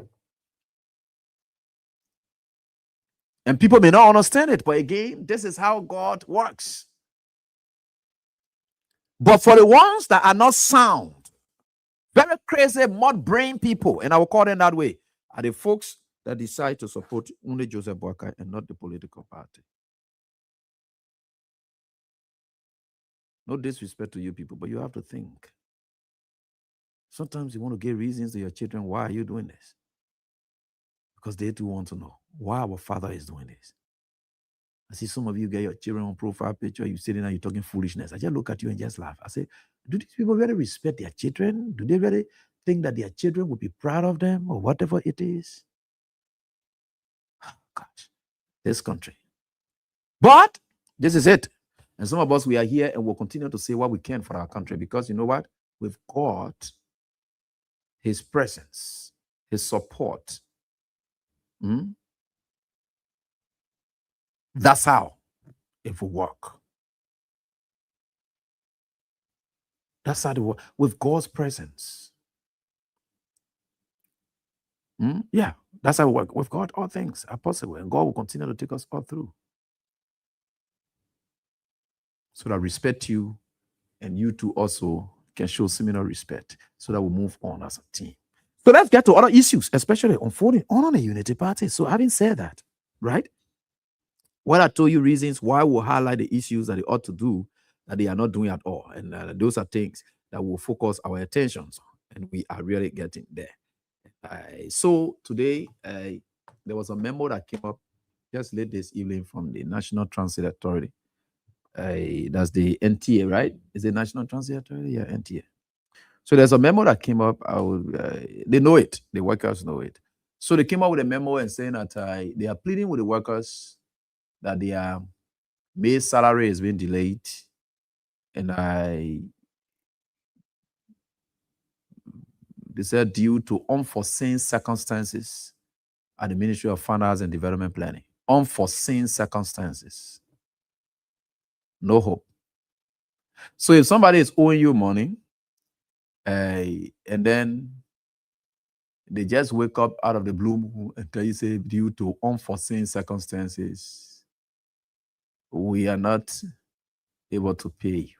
And people may not understand it, but again, this is how God works. But for the ones that are not sound, very crazy, mud brain people, and I will call them that way, are the folks that decide to support only Joseph Boakai and not the political party. No disrespect to you people, but you have to think. Sometimes you want to give reasons to your children, why are you doing this? Because they too want to know why our father is doing this. I see some of you get your children on profile picture, you sitting there, you're talking foolishness. I just look at you and just laugh. I say, do these people really respect their children? Do they really think that their children will be proud of them or whatever it is? Oh, gosh, this country. But this is it. And some of us, we are here and we'll continue to say what we can for our country because you know what? We've got his presence, his support. That's how it will work. That's how it will work. With God's presence. Yeah, that's how it works. With God, all things are possible, and God will continue to take us all through. So that I respect you, and you too also can show similar respect, so that we move on as a team. So let's get to other issues, especially unfolding on the Unity Party. So having said that, right? When I told you reasons why we'll highlight the issues that they ought to do, that they are not doing at all. And those are things that will focus our attentions on. And we are really getting there. So today, there was a memo that came up just late this evening from the National Transit Authority That's the NTA, right? Is it National Transit Authority? Yeah, NTA. So there's a memo that came up. They know it. The workers know it. So they came up with a memo and saying that they are pleading with the workers that their May salary is being delayed, and they said due to unforeseen circumstances at the Ministry of Finance and Development Planning. Unforeseen circumstances. No hope. So if somebody is owing you money, and then they just wake up out of the blue and tell you, say, due to unforeseen circumstances, we are not able to pay you.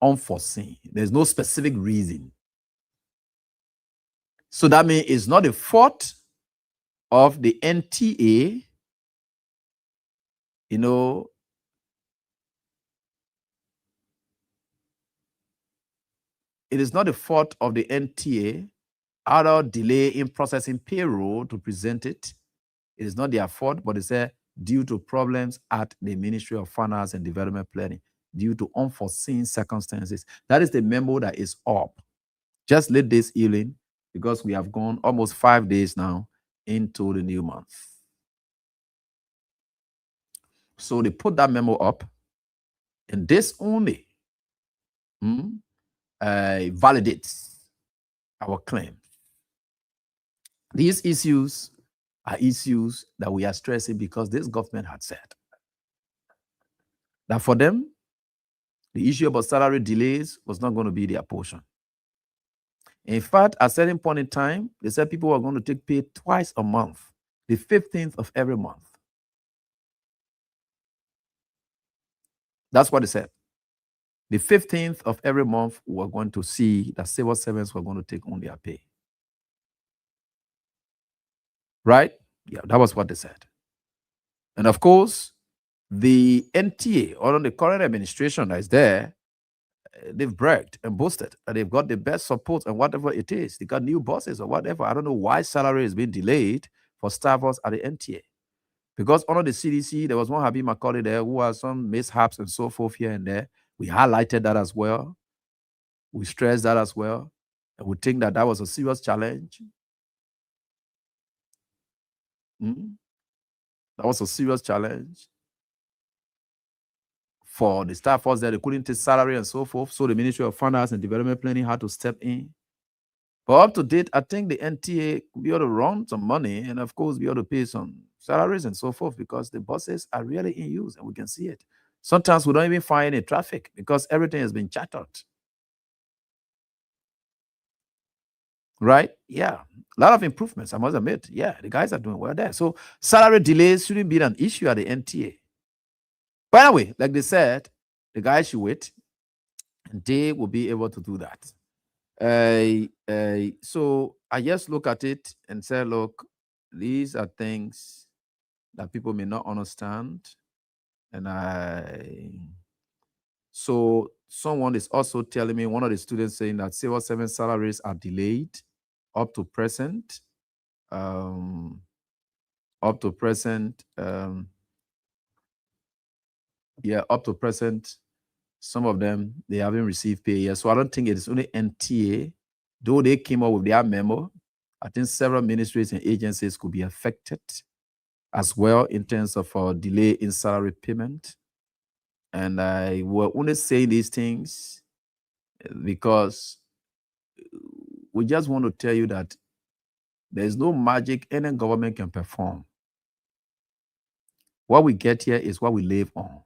Unforeseen. There's no specific reason. So that means it's not the fault of the NTA, you know, it is not the fault of the NTA out of delay in processing payroll to present it. It is not their fault, but it's due to problems at the Ministry of Finance and Development Planning, due to unforeseen circumstances. That is the memo that is up. Just late this evening, because we have gone almost 5 days now into the new month. So they put that memo up, and this only validates our claim. These issues are issues that we are stressing because this government had said that for them, the issue about salary delays was not going to be their portion. In fact, at a certain point in time, they said people were going to take pay twice a month, the 15th of every month. That's what they said. The 15th of every month, we were going to see that civil servants were going to take on their pay. Right? Yeah, that was what they said. And of course, the NTA, or the current administration that is there, they've bragged and boasted that they've got the best support and whatever it is. They got new bosses or whatever. I don't know why salary is being delayed for staffers at the NTA. Because under the CDC, there was one Habib Macaulay there who has some mishaps and so forth here and there. We highlighted that as well. We stressed that as well. And we think that that was a serious challenge. That was a serious challenge for the staffers there. They couldn't take salary and so forth. So the Ministry of Finance and Development Planning had to step in. But up to date, I think the NTA could be able to run some money and, of course, be able to pay some salaries and so forth because the buses are really in use and we can see it. Sometimes we don't even find any traffic because everything has been chartered. Right? Yeah. A lot of improvements, I must admit. Yeah, the guys are doing well there. So salary delays shouldn't be an issue at the NTA. By the way, like they said, the guys should wait and they will be able to do that. So I just look at it and say, look, these are things that people may not understand. And so someone is also telling me, one of the students saying that civil servant salaries are delayed up to present. Up to present, some of them, they haven't received pay yet. So I don't think it is only NTA, though they came up with their memo. I think several ministries and agencies could be affected as well in terms of delay in salary payment. And I will only say these things because we just want to tell you that there's no magic any government can perform. What we get here is what we live on.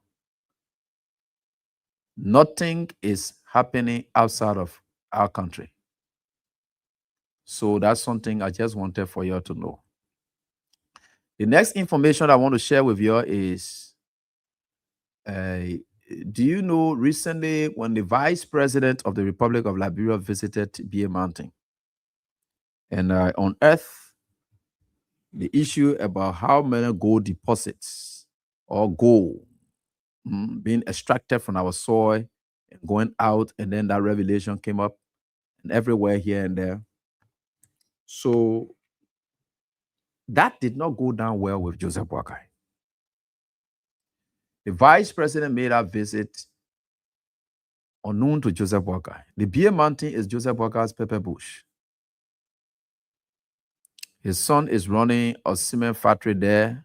Nothing is happening outside of our country. So that's something I just wanted for you to know. The next information I want to share with you is, do you know recently when the Vice President of the Republic of Liberia visited BA Mountain and unearthed the issue about how many gold deposits or gold being extracted from our soil and going out, and then that revelation came up and everywhere here and there. So that did not go down well with Joseph Boakai. The vice president made a visit unknown to Joseph Boakai. The Beer Mountain is Joseph Boakai's pepper bush. His son is running a cement factory there,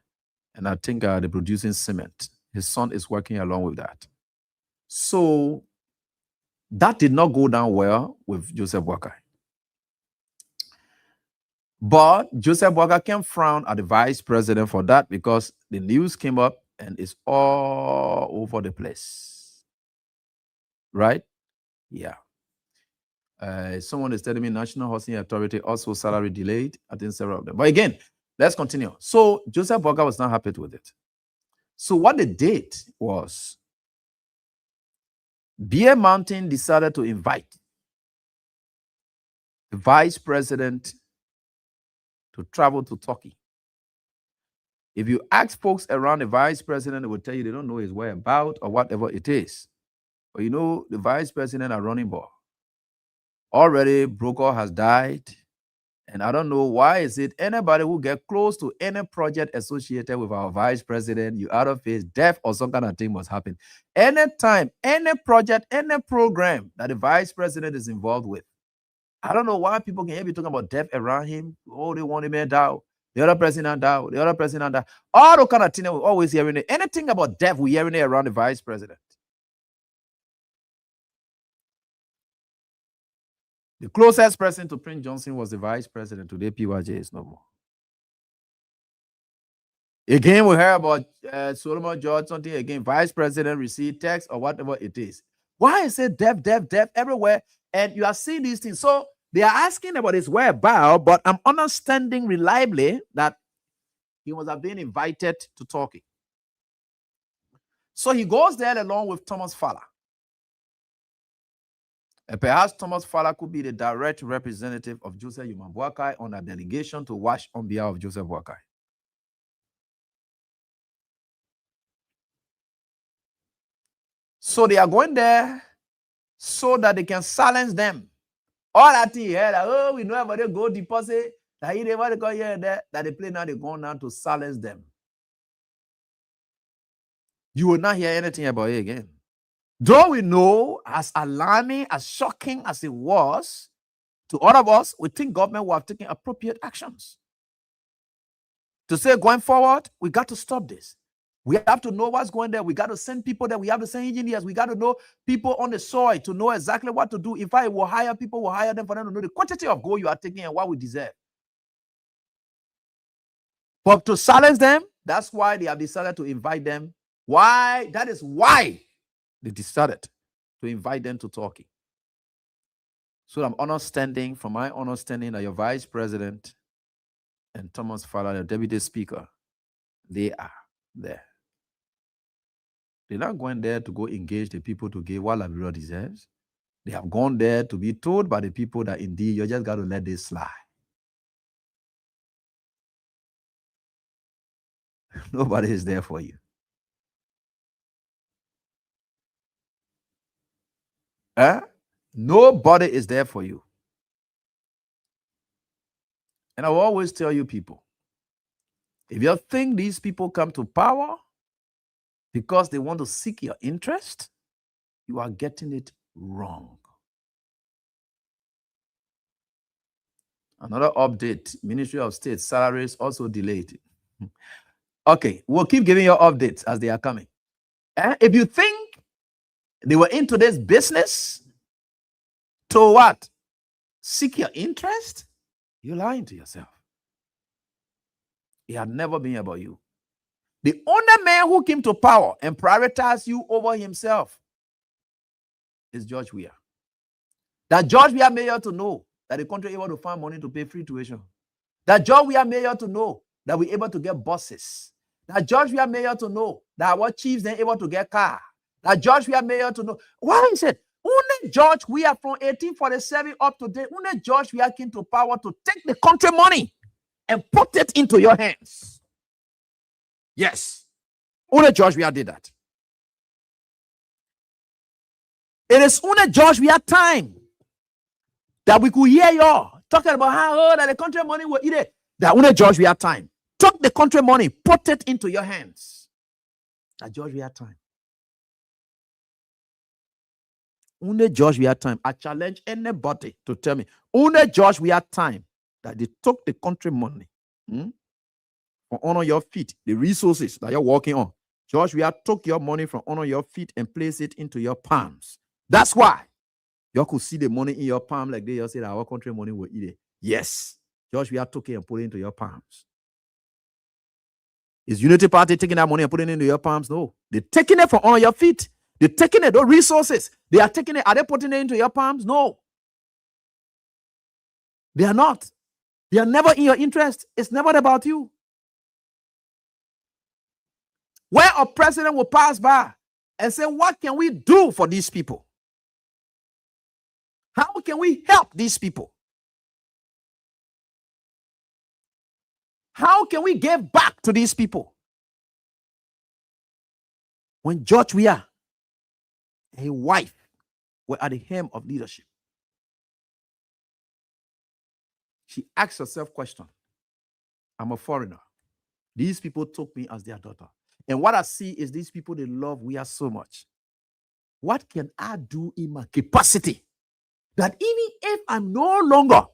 and I think they're producing cement. His son is working along with that. So that did not go down well with Joseph Boakai. But Joseph Boakai can frown at the vice president for that because the news came up and it's all over the place. Right? Yeah. Someone is telling me National Housing Authority also salary delayed. I think several of them. But again, let's continue. So Joseph Boakai was not happy with it. So what they did was Beer Mountain decided to invite the vice president to travel to Turkey. If you ask folks around the vice president, they will tell you they don't know his whereabouts or whatever it is. But you know, the vice president are running ball. Already, Brokaw has died. And I don't know why is it anybody who get close to any project associated with our vice president, you out of his death or some kind of thing must happen. Anytime, any project, any program that the vice president is involved with, I don't know why people can hear me talking about death around him. Oh, they want him to die. The other president died. The other president died. All the kind of thing we're always hearing it. Anything about death, we're hearing it around the vice president. The closest person to Prince Johnson was the vice president. Today, PYJ is no more. Again, we heard about Solomon George, something again, vice president received text or whatever it is. Why is it death everywhere? And you are seeing these things. So they are asking about his whereabouts, but I'm understanding reliably that he must have been invited to Turkey. So he goes there along with Thomas Fowler. And perhaps Thomas Fowler could be the direct representative of Joseph Yuma Boakai on a delegation to watch on behalf of Joseph Boakai. So they are going there so that they can silence them. All that thing here, that, oh, we know about the gold deposit, that they want to go here and there, that they play now, they're going now to silence them. You will not hear anything about it again. Though we know, as alarming, as shocking as it was to all of us, we think government will have taken appropriate actions. To say going forward, we got to stop this. We have to know what's going there. We got to send people there. We have to send engineers. We got to know people on the soil to know exactly what to do. If I will hire people, we'll hire them for them to know the quantity of gold you are taking and what we deserve. But to silence them, that's why they have decided to invite them. Why? That is why they decided to invite them to Turkey. So I'm understanding, from my understanding, that your vice president and Thomas Fowler, the deputy speaker, they are there. They're not going there to go engage the people to give what Liberia deserves. They have gone there to be told by the people that indeed you just got to let this slide. Nobody is there for you. Nobody is there for you. And I will always tell you people, if you think these people come to power because they want to seek your interest, you are getting it wrong. Another update, Ministry of State salaries also delayed. Okay, we'll keep giving you updates as they are coming. If you think they were into this business to what? Seek your interest? You're lying to yourself. It had never been about you. The only man who came to power and prioritized you over himself is George Weah. That George Weah made you to know that the country able to find money to pay free tuition. That George Weah made you to know that we're able to get buses. That George Weah made you to know that our chiefs then able to get car. That George Weah made you to know. Why is it? Only George Weah from 1847 up to date, only George Weah came to power to take the country money and put it into your hands. Yes. Only George Weah did that. It is only George Weah time that we could hear y'all talking about how that the country money will eat it. That only George Weah time. Took the country money, put it into your hands. That George, we have time. Only George, we have time. I challenge anybody to tell me, only George, we have time that they took the country money from under your feet, the resources that you're working on. George, we have took your money from under your feet and place it into your palms. That's why you could see the money in your palm like they just said our country money will eat it. Yes. George, we have took it and put it into your palms. Is Unity Party taking that money and putting it into your palms? No. They're taking it from under your feet. They're taking it, those resources. They are taking it. Are they putting it into your palms? No. They are not. They are never in your interest. It's never about you. Where a president will pass by and say, what can we do for these people? How can we help these people? How can we give back to these people? When George Weah and his wife were at the helm of leadership, she asked herself question. I'm a foreigner. These people took me as their daughter. And what I see is these people, they love Weah so much. What can I do in my capacity that even if I'm no longer,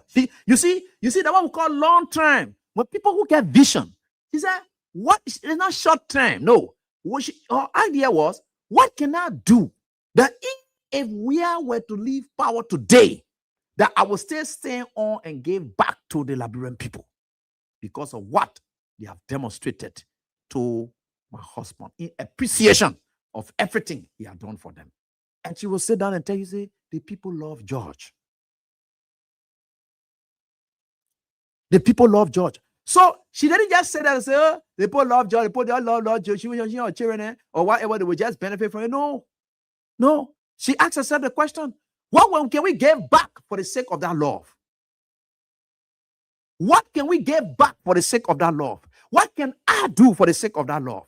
see, you see that what we call long term. When people who get vision, she said, what it's not short term. No. Her idea was, what can I do that if we were to leave power today, that I will still stay on and give back to the Liberian people because of what they have demonstrated to my husband in appreciation of everything he had done for them. And she will sit down and tell you, say, the people love George. The people love George. So she didn't just say that and say, oh, the people love George, the people love George, she was children or whatever, they would just benefit from it. No. She asked herself the question, what can we give back for the sake of that love? What can we give back for the sake of that love? What can I do for the sake of that love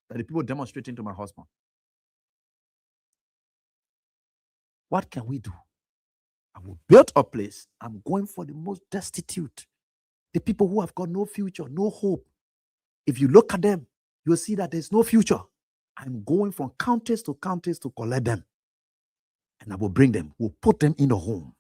that the people demonstrating to my husband? What can we do? I will build a place. I'm going for the most destitute, the people who have got no future, no hope. If you look at them, you'll see that there's no future. I'm going from counties to collect them. And I will bring them, we'll put them in the home.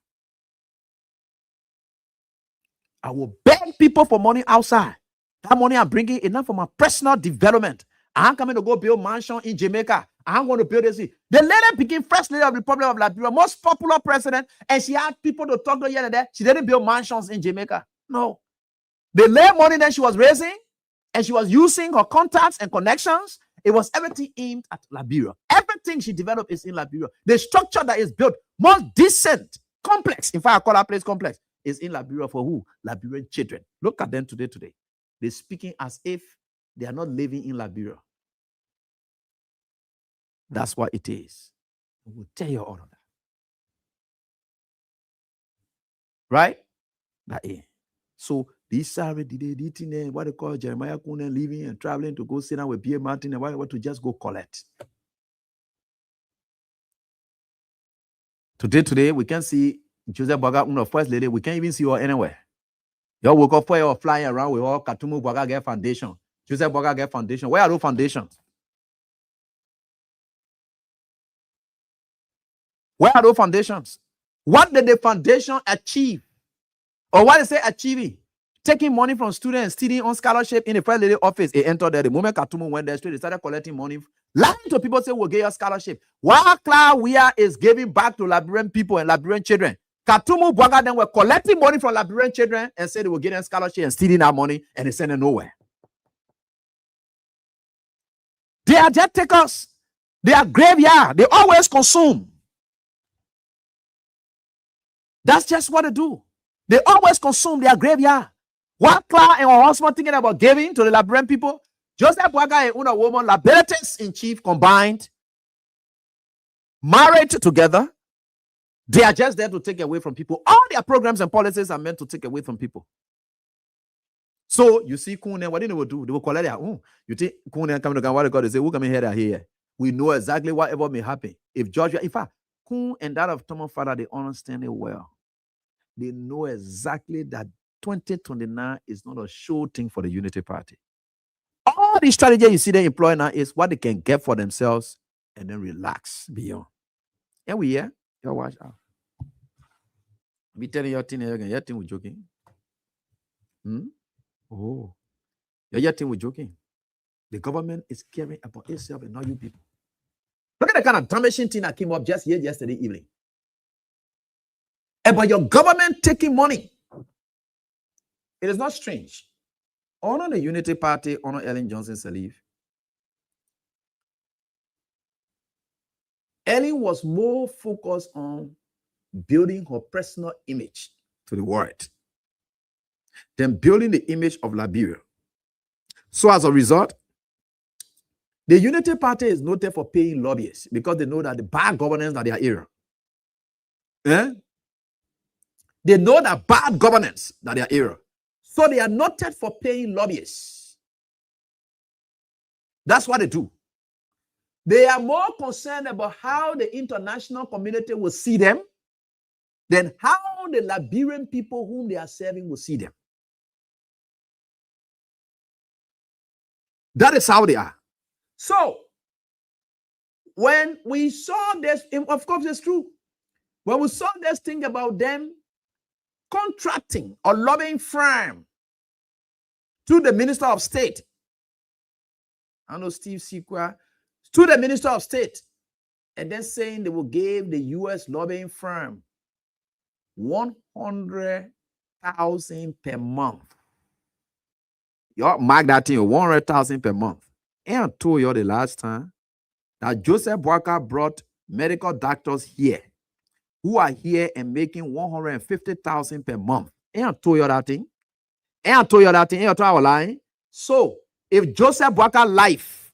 I will beg people for money outside. That money I'm bringing enough for my personal development. I'm coming to go build mansion in Jamaica. I'm going to build this. The lady became first lady of the Republic of Liberia, most popular president, and she had people to talk to here and there. She didn't build mansions in Jamaica. No. The little money that she was raising, and she was using her contacts and connections, it was everything aimed at Liberia. Everything she developed is in Liberia. The structure that is built, most decent, complex, in fact, I call that place complex, is in Liberia for who? Liberian children. Look at them today. They're speaking as if they are not living in Liberia. That's what it is. We'll tell you all of that. Right? That is. So this Saturday, what they call Jeremiah Kunen leaving and traveling to go sit down with Pierre Martin and whatever to just go collect. Today, we can see Joseph Boaga, one of first lady. We can't even see her anywhere. You woke up for you flying around with all Katumu Boaga get foundation. Joseph Boaga get foundation. Where are those foundations? Where are those foundations? What did the foundation achieve? Or what is it achieving? Taking money from students, stealing on scholarship in the first lady office. They entered there. The moment Katumu went there, straight, they started collecting money. Lying to people, say we'll get your scholarship. While Clara Weah is giving back to Liberian people and Liberian children, Katumu Boaga then were collecting money from Liberian children and said they will get them scholarship and stealing that money and they send it nowhere. They are jet takers. They are graveyard. They always consume. That's just what they do. They always consume their graveyard. While Clara and her husband thinking about giving to the Liberian people, Joseph Boaga and Una Woman, Liberators in chief combined, married together. They are just there to take away from people. All their programs and policies are meant to take away from people. So you see, Kunen, what they will do? They will collect their own. You think Kunen coming to God, what God they say, who come in here? We know exactly whatever may happen. If Georgia, in fact, Kun and that of Thomas Father, they understand it well. They know exactly that 2029 is not a sure thing for the Unity Party. All All these strategies you see them employ now is what they can get for themselves and then relax beyond. And we here, you watch out. Be telling your thing again, your thing was joking. Oh, your thing was joking. The government is caring about itself and not you people. Look at the kind of damaging thing that came up just yesterday evening. About your government taking money. It is not strange. Honor the Unity Party, honor Ellen Johnson Sirleaf. Ellen was more focused on building her personal image to the world than building the image of Liberia. So as a result, the Unity Party is noted for paying lobbyists because they know that the bad governance are their area. They know that bad governance are their area. So they are noted for paying lobbyists. That's what they do. They are more concerned about how the international community will see them than how the Liberian people whom they are serving will see them. That is how they are. So, when we saw this, of course it's true. When we saw this thing about them contracting or lobbying firm to the Minister of State, I know Steve Sikwa, to the Minister of State, and then saying they will give the U.S. lobbying firm $100,000 per month. Y'all mark that thing, $100,000 per month. And I told you the last time that Joseph Boakai brought medical doctors here who are here and making $150,000 per month. And I told you that thing. And I told you that thing. And I told you lying. So if Joseph Boakai life,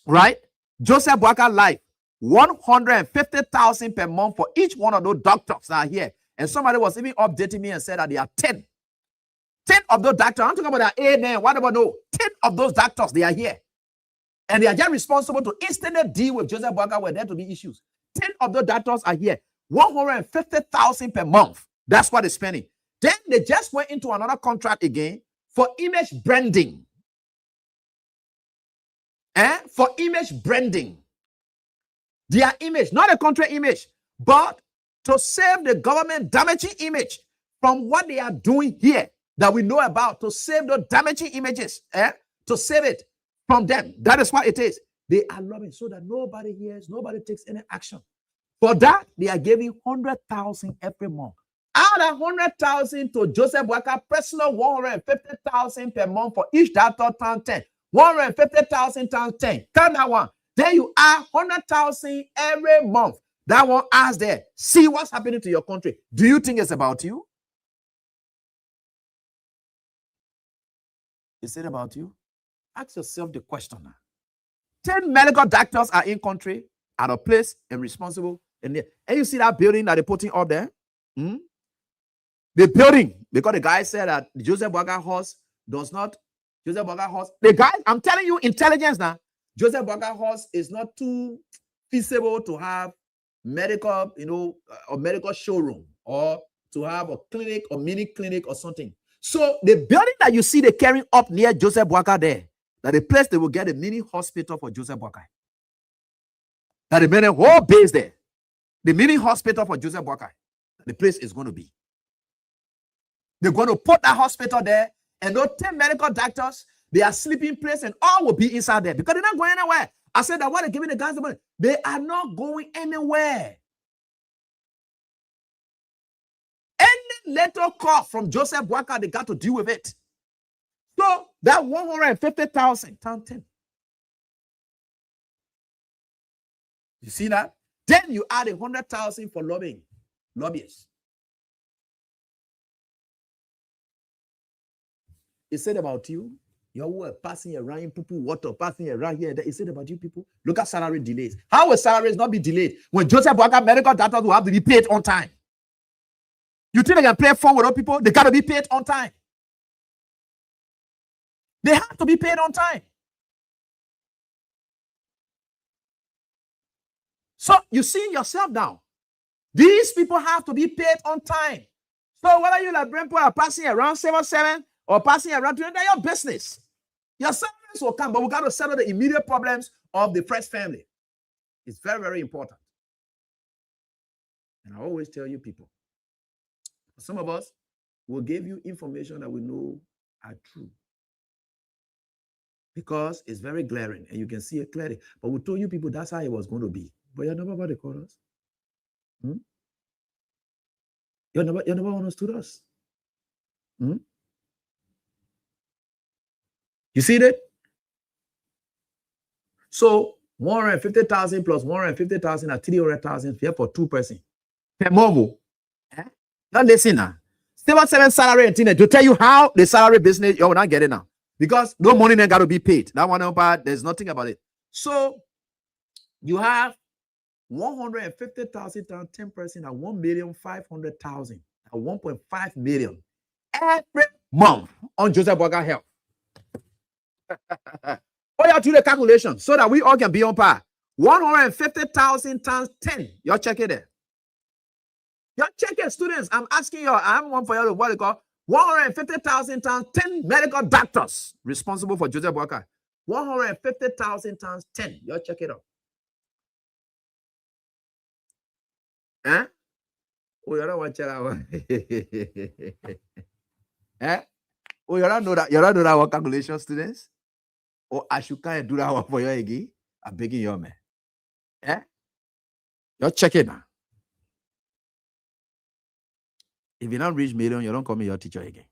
right? Joseph Boakai life, $150,000 per month for each one of those doctors that are here. And somebody was even updating me and said that they are 10. 10 of those doctors, I'm talking about their amen, whatever, no. 10 of those doctors, they are here. And they are just responsible to instantly deal with Joseph Boakai where there to be issues. 10 of those doctors are here. $150,000 per month. That's what they're spending. Then they just went into another contract again for image branding. For image branding. Their image, not a country image, but to save the government damaging image from what they are doing here that we know about, to save the damaging images, to save it from them. That is what it is. They are lobbying so that nobody hears, nobody takes any action. For that, they are giving $100,000 every month. Out of $100,000 to Joseph Boakai, personal $150,000 per month for each doctor times 10. $150,000 times 10. Count that one. Then you add $100,000 every month. That one adds there. See what's happening to your country. Do you think it's about you? Is it about you? Ask yourself the question now. 10 medical doctors are in country, out of place, and responsible. And you see that building that they're putting up there? The building, because the guy said that Joseph Boakai horse does not, Joseph Boakai horse, the guy, I'm telling you, intelligence now, Joseph Boakai horse is not too feasible to have medical, a medical showroom or to have a clinic or mini clinic or something. So the building that you see they carrying up near Joseph Boakai there, that the place they will get a mini hospital for Joseph Boakai. That they made a whole base there. The mini hospital for Joseph Boakai. The place is going to be. They're going to put that hospital there, and those 10 medical doctors, they are sleeping place, and all will be inside there because they're not going anywhere. I said that what they're giving the guys the money, they are not going anywhere. Any little cost from Joseph Boakai, they got to deal with it. So that 150,000 times 10. You see that? Then you add 100,000 for lobbyists. Is it about you? You were passing around people, water passing around here. Is it about you people? Look at salary delays. How will salaries not be delayed when Joseph Boakai medical doctors will have to be paid on time? You think they can play fun with other people? They got to be paid on time. They have to be paid on time. So you see yourself now. These people have to be paid on time. So whether you like people are passing around 7 or passing around 20, that's your business. Your salary Problems will come, but we got to settle the immediate problems of the first family. It's very, very important. And I always tell you people, some of us will give you information that we know are true because it's very glaring and you can see it clearly. But we told you people that's how it was going to be. But you're never about to call us. You never understood us. You see that? So 150,000 plus 150,000 are 300,000 here for 2 persons. Per mobile. Now listen now. Civil servant salary and to tell you how the salary business you will not get it now. Because no money then got to be paid. That one part, there's nothing about it. So you have 150,000 times 10% at 1,500,000 at 1.5 million every month on Joseph Boakai Health. Oh, you do the calculation so that we all can be on par. 150,000 times 10. Y'all check it there. Y'all check it, students. I'm asking you. I'm one for you. What they call 150,000 times 10 medical doctors responsible for Joseph Boakai. 150,000 times 10. Y'all check it out. Huh? Oh, you don't want to check that. Eh? Oh, you don't know that. You don't know that one calculation, students. Or I should kind of do that one for you again. I'm begging you, man. Eh? You check it now. If you don't reach million, you don't call me your teacher again.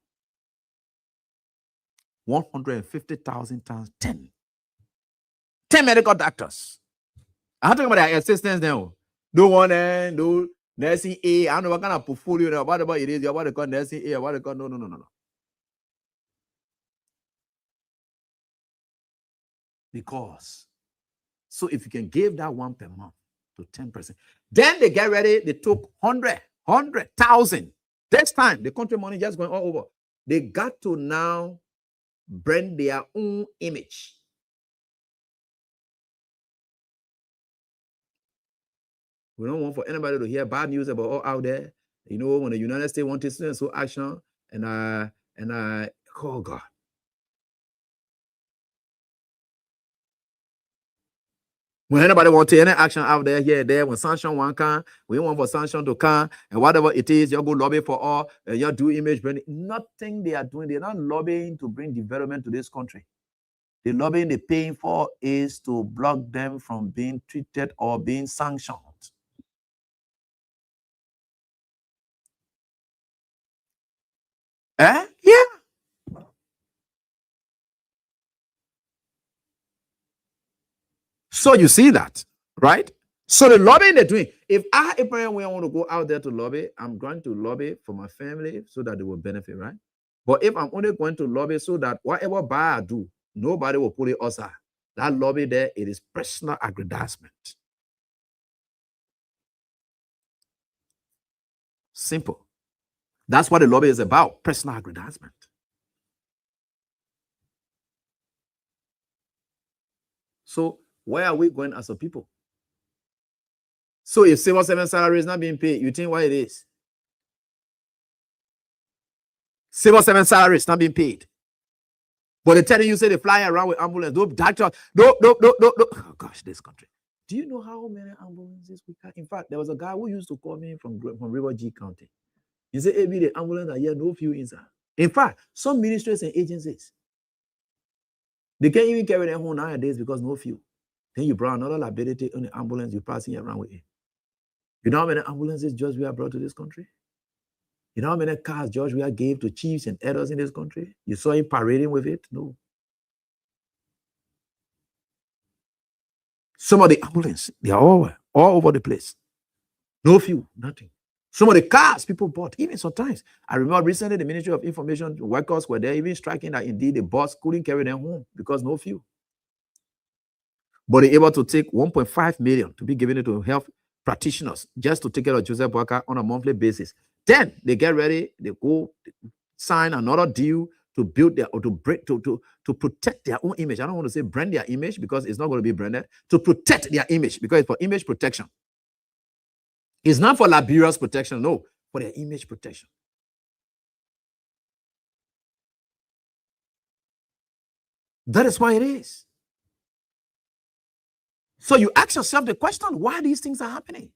150,000 times 10. 10 medical doctors. I'm talking about their assistants now. No one, no nursing A. I don't know what kind of portfolio, what about it is, what they call nursing A, what they call, no. Because, so if you can give that one per month to 10%, then they get ready, they took 100,000. This time, the country money just going all over. They got to now brand their own image. We don't want for anybody to hear bad news about all out there. You know, when the United States wanted to so action, and oh God. When anybody want to any action out there, here, there, when sanction one can, we want for sanction to come, and whatever it is, you go lobby for all, you do image branding. Nothing they are doing, they're not lobbying to bring development to this country. The lobbying they're paying for is to block them from being treated or being sanctioned. Yeah. So you see that, right? So the lobbying they're doing, if I want to go out there to lobby, I'm going to lobby for my family so that they will benefit, right? But if I'm only going to lobby so that whatever buy I do, nobody will put it aside. That lobby there, it is personal aggrandizement. Simple. That's what the lobby is about, personal aggrandizement. So where are we going as a people? So if civil servant salary is not being paid, you think why it is? Civil servant salary is not being paid. But they're telling you, say they fly around with ambulance. No doctor, no. Oh gosh, this country. Do you know how many ambulances we have? In fact, there was a guy who used to call me from River G County. He said, every day ambulance are here, no few inside. In fact, some ministries and agencies, they can't even carry them home nowadays because no fuel. Then you brought another liability on the ambulance you're passing around with it. You know how many ambulances George we have brought to this country? You know how many cars George we have gave to chiefs and elders in this country? You saw him parading with it? No. Some of the ambulance, they are all over the place. No fuel, nothing. Some of the cars people bought, even sometimes. I remember recently the Ministry of Information workers were there even striking that indeed the bus couldn't carry them home because no fuel. But they're able to take 1.5 million to be given it to health practitioners just to take care of Joseph Boakai on a monthly basis. Then they get ready, they go sign another deal to build their or to break to protect their own image. I don't want to say brand their image because it's not going to be branded, to protect their image because it's for image protection. It's not for laborious protection, no, for their image protection. That is why it is. So you ask yourself the question, why these things are happening?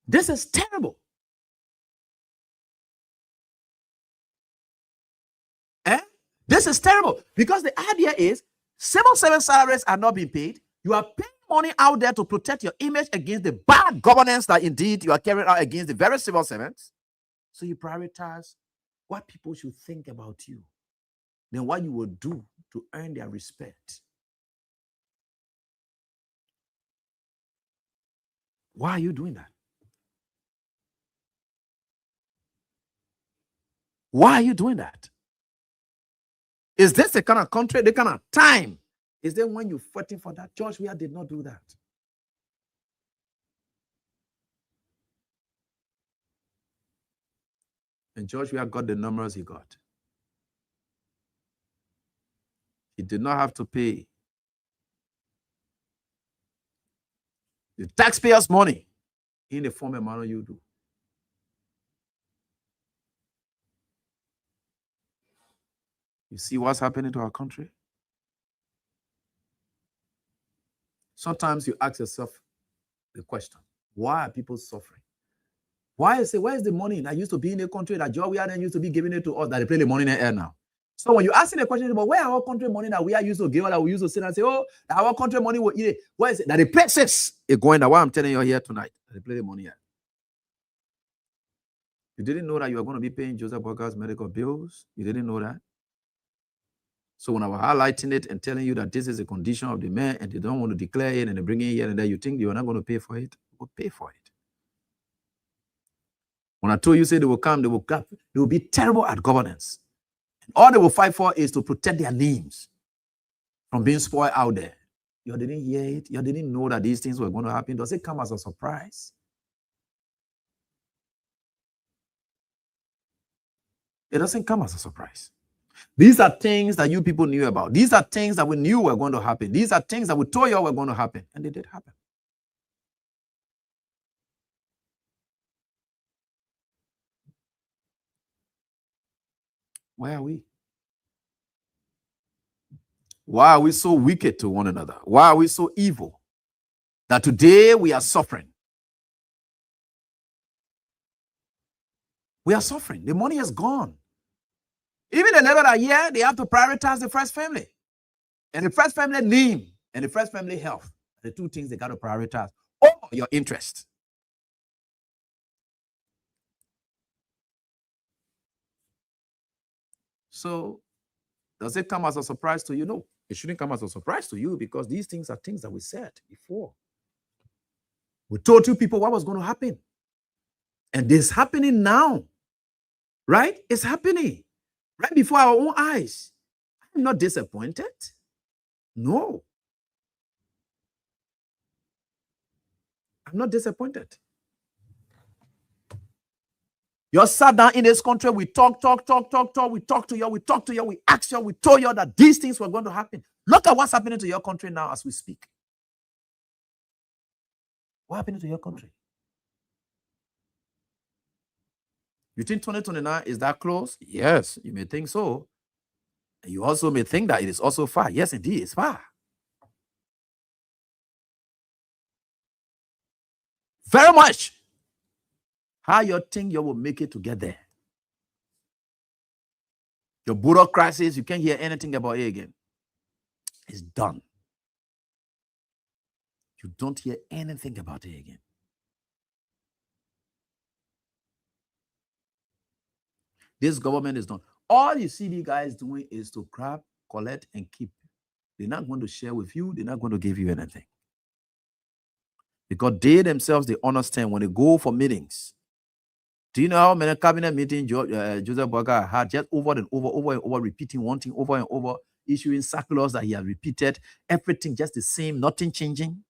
This is terrible. This is terrible because the idea is civil service salaries are not being paid. You are paying money out there to protect your image against the bad governance that indeed you are carrying out against the very civil servants. So you prioritize what people should think about you than what you will do to earn their respect. Why are you doing that? Why are you doing that? Is this the kind of country, the kind of time? Is there when you're fighting for that? George Weah did not do that. And George Weah got the numbers he got. He did not have to pay the taxpayers' money in the form of manner you do. You see what's happening to our country? Sometimes you ask yourself the question, why are people suffering? Why is the money that used to be in the country that George Weah then used to be giving it to us that they play the money in the air now? So when you're asking the question about where our country money that we are used to give, that we used to sit and say, oh, our country money will eat it. Where is it? That the places is going that why I'm telling you here tonight, that they play the money here. You didn't know that you were going to be paying Joseph Boakar's medical bills? You didn't know that? So when I was highlighting it and telling you that this is a condition of the man and they don't want to declare it and they bring it here and there, you think you're not going to pay for it? You will pay for it. When I told you, say they will come, they will be terrible at governance. And all they will fight for is to protect their names from being spoiled out there. You didn't hear it. You didn't know that these things were going to happen. Does it come as a surprise? It doesn't come as a surprise. These are things that you people knew about. These are things that we knew were going to happen. These are things that we told you were going to happen. And they did happen. Where are we? Why are we so wicked to one another? Why are we so evil that today we are suffering? We are suffering. The money is gone. Even the level that here, they have to prioritize the first family. And the first family name and the first family health. The two things they got to prioritize. Or your interest. So, does it come as a surprise to you? No, it shouldn't come as a surprise to you because these things are things that we said before. We told you people what was going to happen. And this is happening now. Right? It's happening. Right before our own eyes. I'm not disappointed. No. I'm not disappointed. You sat down in this country, we talk. We talk to you, we asked you, we told you that these things were going to happen. Look at what's happening to your country now as we speak. What happened to your country? You think 2029 is that close? Yes, you may think so. And you also may think that it is also far. Yes, indeed, it's far. Very much. How you think you will make it to get there? Your bureaucracies, you can't hear anything about it again. It's done. You don't hear anything about it again. This government is done. All you see these guys doing is to grab, collect, and keep. They're not going to share with you. They're not going to give you anything. Because they themselves, they understand when they go for meetings. Do you know how many cabinet meetings Joseph Boakar had just over and over, repeating one thing over and over, issuing circulars that he had repeated, everything just the same, nothing changing?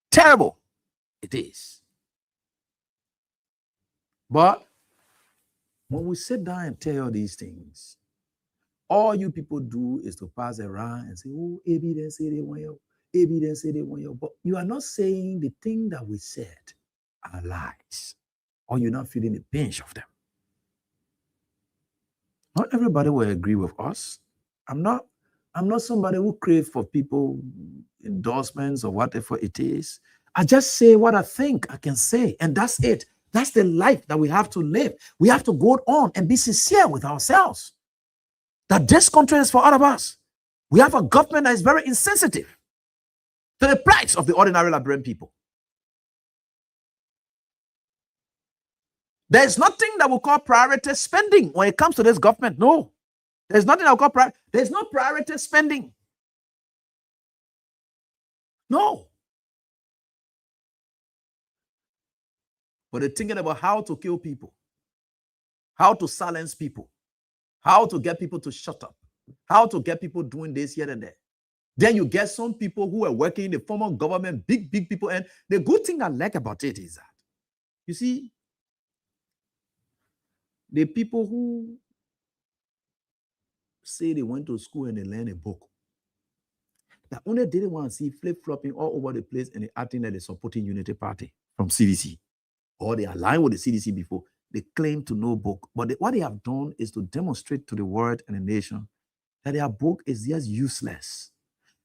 Terrible. It is. But when we sit down and tell you these things, all you people do is to pass around and say, oh, AB didn't say they want you. AB didn't say they want you. But you are not saying the thing that we said are lies. or you're not feeling the pinch of them. Not everybody will agree with us. I'm not somebody who craves for people endorsements or whatever it is. I just say what I think I can say, and that's it. That's the life that we have to live. We have to go on and be sincere with ourselves that this country is for all of us. We have a government that is very insensitive to the plights of the ordinary Liberian people. There's nothing that we call priority spending when it comes to this government. No. There's nothing that we call priority. There's no priority spending. No. But they're thinking about how to kill people, how to silence people, how to get people to shut up, how to get people doing this here and there. Then you get some people who are working in the former government, big people. And the good thing I like about it is that, you see, the people who say they went to school and they learned a book, that only didn't want to see flip-flopping all over the place and they acting that they're supporting Unity Party from CDC. Or they align with the CDC before. They claim to know book. But what they have done is to demonstrate to the world and the nation that their book is just useless.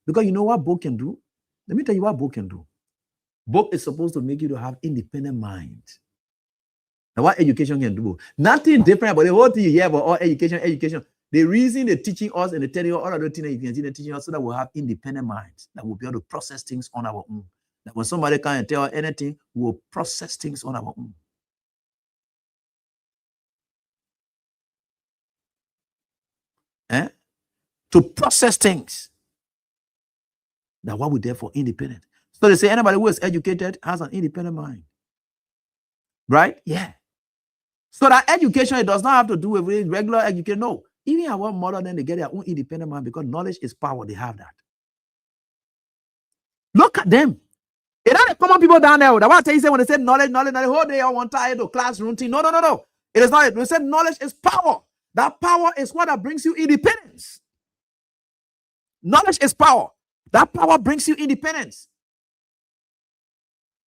Because you know what book can do? Let me tell you what book can do. Book is supposed to make you to have independent mind. Now, what education can do? Nothing different about the whole thing you hear about all education. The reason they're teaching us and they're telling you all other things that you can see, they're teaching us so that we'll have independent minds, that we'll be able to process things on our own. That when somebody can't tell us anything, we'll process things on our own. To process things. That's why we're there for independent. So they say anybody who is educated has an independent mind. Right? Yeah. So that education, it does not have to do with regular education. No. Even our mother, then they get their own independent mind because knowledge is power. They have that. Look at them. It are the common people down there. That's what I say when they say knowledge, the whole day I want tired of classroom thing. No. It is not it. We said knowledge is power. That power is what that brings you independence. Knowledge is power. That power brings you independence.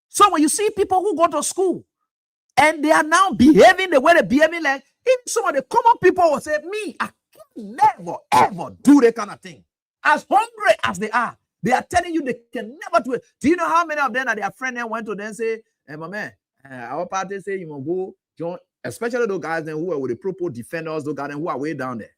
So when you see people who go to school and they are now behaving the way they're behaving, like even some of the common people will say, me, I can never, ever do that kind of thing. As hungry as they are telling you they can never do it. Do you know how many of them that their friend then went to them say, hey, my man, our party say you want to go join, especially those guys then who are with the proper defenders, those guys then who are way down there.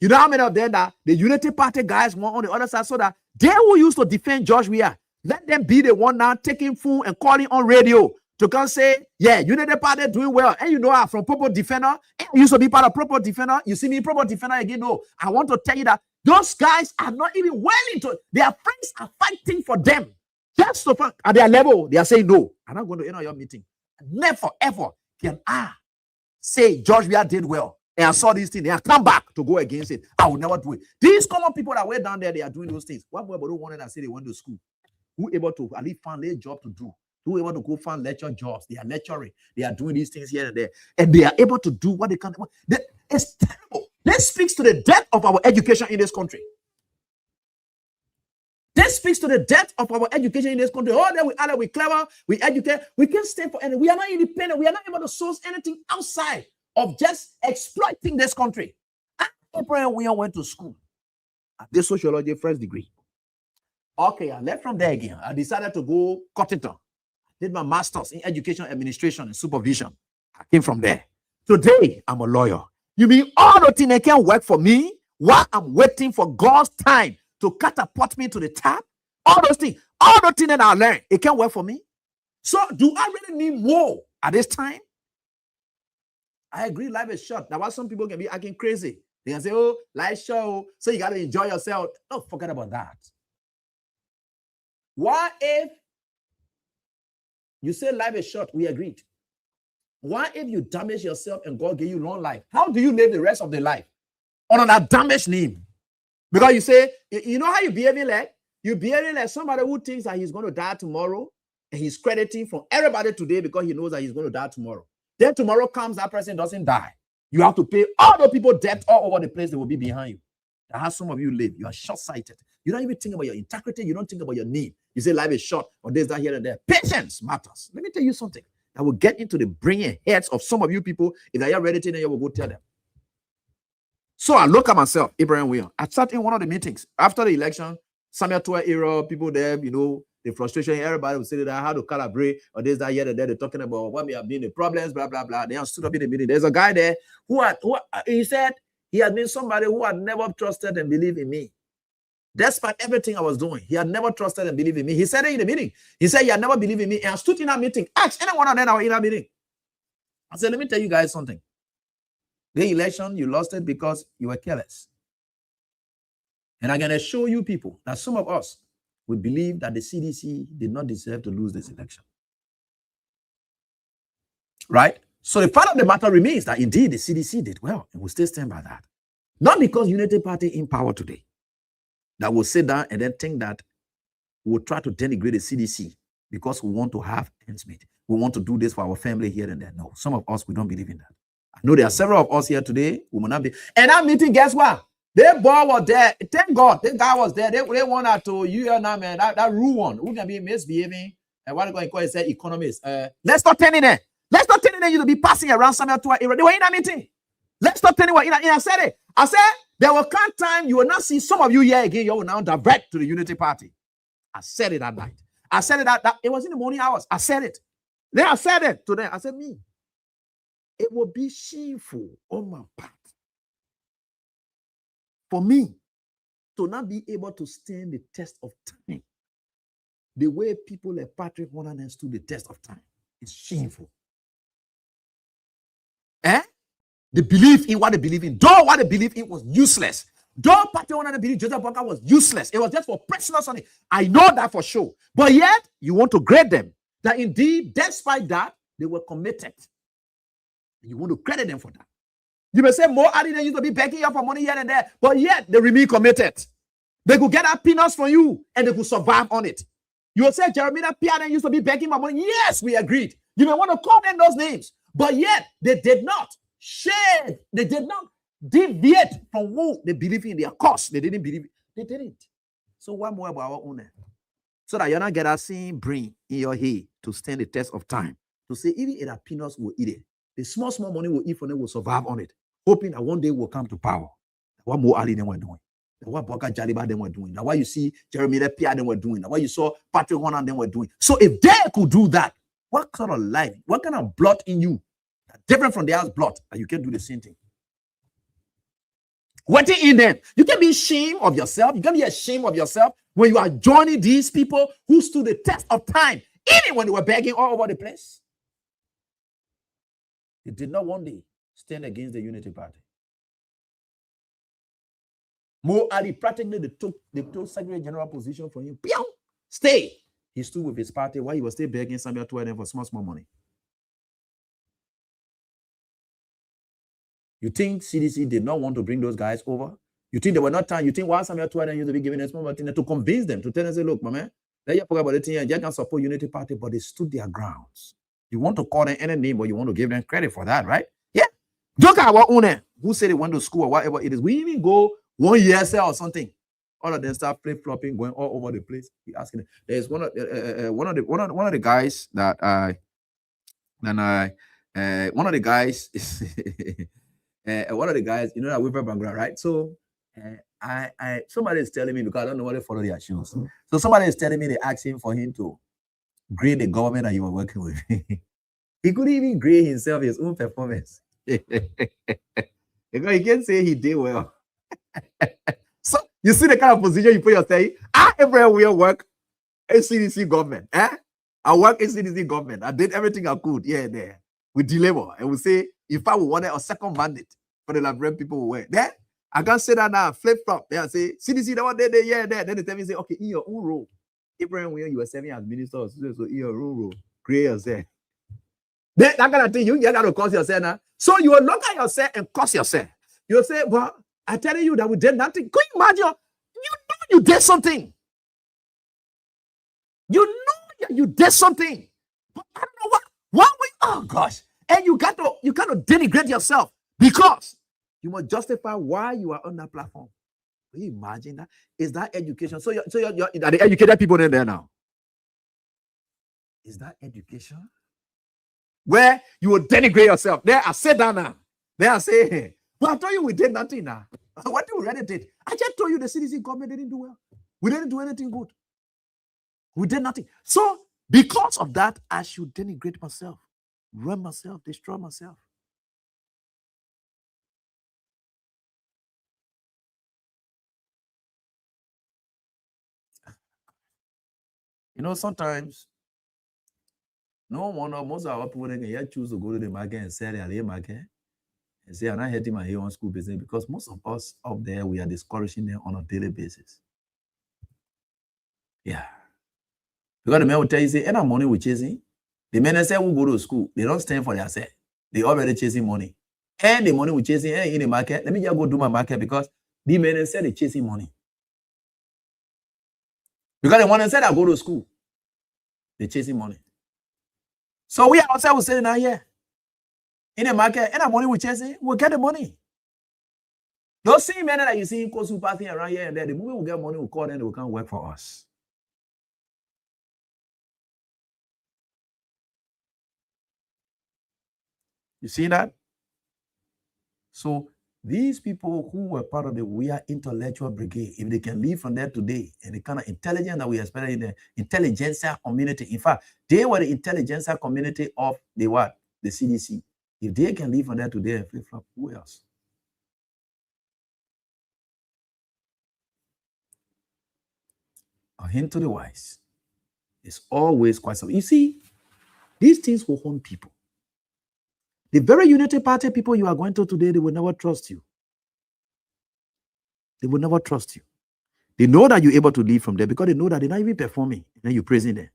You know how many of them that the Unity Party guys want on the other side so that they who used to defend George Weah, let them be the one now taking phone and calling on radio to come say, yeah, Unity Party doing well. And you know, I'm from Proper Defender. And I used to be part of Proper Defender. You see me Proper Defender again. No, I want to tell you that those guys are not even well into it. Their friends are fighting for them. Just so far at their level, they are saying, no, I'm not going to enter your meeting. Never, ever can I say George Weah did well. And I saw these things, they have come back to go against it. I will never do it. These common people that were down there, they are doing those things. What about the one that say they went to school? Who able to at least find a job to do? Who able to go find lecture jobs? They are lecturing. They are doing these things here and there. And they are able to do what they can. It's terrible. This speaks to the depth of our education in this country. This speaks to the depth of our education in this country. Oh, then we clever, we educate, we can't stand for anything. We are not independent. We are not able to source anything outside of just exploiting this country. Abraham Weah went to school. I did sociology first degree. Okay, I left from there again. I decided to go Cottington. Did my master's in education administration and supervision. I came from there. Today, I'm a lawyer. You mean all the things that can work for me while I'm waiting for God's time to catapult me to the top? All those things that I learned, it can't work for me. So do I really need more at this time? I agree, life is short. That's why some people can be acting crazy. They can say, oh, life short, so you got to enjoy yourself. No, forget about that. What if you say life is short? We agreed. What if you damage yourself and God gave you long life? How do you live the rest of the life? On that damaged name. Because you say, you know how you behaving like? You're behaving like somebody who thinks that he's going to die tomorrow and he's crediting from everybody today because he knows that he's going to die tomorrow. Then tomorrow comes, that person doesn't die. You have to pay all the people debt all over the place that will be behind you. That's how some of you live. You are short-sighted. You don't even think about your integrity. You don't think about your need. You say life is short or this, that, here, and there. Patience matters. Let me tell you something. I will get into the brain heads of some of you people. If they are ready to, then you will go tell them. So I look at myself, Abraham Williams. I sat in one of the meetings after the election, Samuel Tour era, people there, you know, the frustration, everybody would say that how to calibrate or this, that, here, and there. They're talking about what may have been the problems, blah, blah, blah. They have stood up in the meeting. There's a guy there who he said he had been somebody who had never trusted and believed in me. Despite everything I was doing, he had never trusted and believed in me. He said it in the meeting. He said he had never believed in me. And I stood in that meeting. Ask anyone of them that were in that meeting. I said, let me tell you guys something. The election, you lost it because you were careless. And I'm going to show you people that some of us would believe that the CDC did not deserve to lose this election. Right? So the fact of the matter remains that indeed the CDC did well, and we still stand by that. Not because Unity Party in power today, that will sit down and then think that we'll try to denigrate the CDC because we want to have ends meet. We want to do this for our family here and there. No, some of us, we don't believe in that. I know there are several of us here today who will not be. And that meeting, guess what? Their boy was there. Thank God, that guy was there. They wanted to, man, that rule one. Who can be misbehaving? And what are going to say economists? Let's not turn in there. Let's not turn in there. You to be passing around Samuel to era. They were in that meeting. Let's not turn in. I said it. I said, there will come time you will not see some of you here again. You will now divert to the Unity Party. I said it that night. I said it that it was in the morning hours. I said it. Then I said it to them. I said, me, it will be shameful on my part for me to not be able to stand the test of time. The way people like Patrick Monahan stood the test of time is shameful. They believe in what they believe in. Though what they believe in was useless. Though Patrick Monahan believed Joseph Boakai was useless. It was just for personal something. I know that for sure. But yet, you want to grade them. That indeed, despite that, they were committed. You want to credit them for that. You may say more Ali than used to be begging you for money here and there, but yet they remain committed. They could get that peanuts from you and they could survive on it. You will say Jeremiah Piana used to be begging my money. Yes, we agreed. You may want to call them those names, but yet they did not share. They did not deviate from who they believe in their cause. They didn't believe it. They didn't. So what more about our own? So that you're not get that same brain in your head to stand the test of time. To say even if that peanuts will eat it. The small money will eat for them will survive on it, hoping that one day will come to power. What more Ali than we're doing. What Boakai Jaliba then were doing. Now what you see Jeremiah Pia then were doing. Now what you saw Patrick Monahan then were doing. So if they could do that, what sort of life, what kind of blood in you different from theirs blood that you can do the same thing? What in them? You can be ashamed of yourself. You can be ashamed of yourself when you are joining these people who stood the test of time, even when they were begging all over the place. They did not one day stand against the Unity Party. Mo Ali practically they took Secretary General position from him. Stay. He stood with his party while he was still begging Samuel Tour for small money. You think CDC did not want to bring those guys over? You think they were not time? You think why Samuel Tour used to be giving them small money to convince them to tell them, say, look, my man, let you forget about the thing and you can support Unity Party, but they stood their grounds. You want to call them any name, but you want to give them credit for that, right? Yeah. Look at our owner who said they went to school or whatever it is. We even go 1 year or something. All of them start flip-flopping, going all over the place. He asking them. There's one of the guys that one of the guys is one of the guys, you know that Weaver Bangra, right? So somebody is telling me, because I don't know what they follow their shoes. So somebody is telling me they asked him for him to grade the government that you were working with. He couldn't even grade himself his own performance. Because he can't say he did well. So you see the kind of position you put yourself in. Everywhere work in CDC government. I work in CDC government. I did everything I could here and there with dilemma. And we say, if I wanted a second mandate for the Liberian people who were there, I can't say that now, flip-flop. They say, CDC, that one day, yeah, there. Then they tell me, say, okay, in your own role, Abraham, when you were serving as minister, so in your own role, create yourself. Then that kind of thing, you get out to cost yourself now. So you will look at yourself and cost yourself. You'll say, well, I'm telling you that we did nothing. Could you imagine? You know you did something. You know you did something. But I don't know what we, oh gosh. And you got to denigrate yourself because you must justify why you are on that platform. Can you imagine that? Is that education? So you're are the educated people in there now? Is that education? where you will denigrate yourself. There, I sit down now. There, I say, hey, well, I told you we did nothing now. What do we already did? I just told you the CDC government didn't do well. We didn't do anything good. We did nothing. So, because of that, I should denigrate myself, run myself, destroy myself. You know, sometimes no one or most of our people they can choose to go to the market and sell their market and say, I'm not hitting my own school business, because most of us up there, we are discouraging them on a daily basis. Yeah. Because the man will tell you, say, any money we're chasing, the men say we go to school, they don't stand for themselves. They already chasing money. And the money we're chasing in the market, let me just go do my market, because the men say they're chasing money. Because the one said I go to school, they're chasing money. So we ourselves sitting out here in the market, and the money we're chasing, we'll get the money. Those same men that you see in Kosu passing around here and there, the moment we get money, we'll call them, they will come work for us. You see that? So these people who were part of the We Are Intellectual Brigade, if they can live from there today, and the kind of intelligence that we expect in the intelligentsia community, in fact, they were the intelligentsia community of the what? The CDC. If they can live from there today and flip-flop, who else? A hint to the wise is always quite so. You see, these things will haunt people. The very Unity Party people you are going to today, they will never trust you. They will never trust you. They know that you're able to leave from there because they know that they're not even performing, and then you're praising them.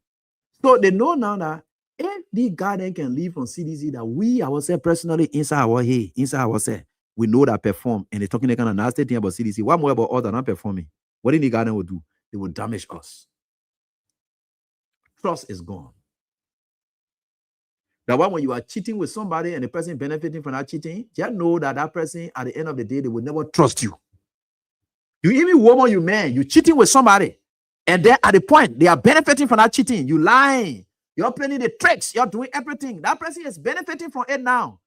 So they know now that if the garden can leave from CDC, that we ourselves personally inside ourselves, we know that perform, and they're talking the kind of nasty thing about CDC. What more about us that are not performing? What in the garden will do? They will damage us. Trust is gone. That one, when you are cheating with somebody and the person benefiting from that cheating, just know that that person, at the end of the day, they will never trust you. You even woman, you man, you cheating with somebody, and then at the point they are benefiting from that cheating, you lying, you're playing the tricks, you're doing everything. That person is benefiting from it now.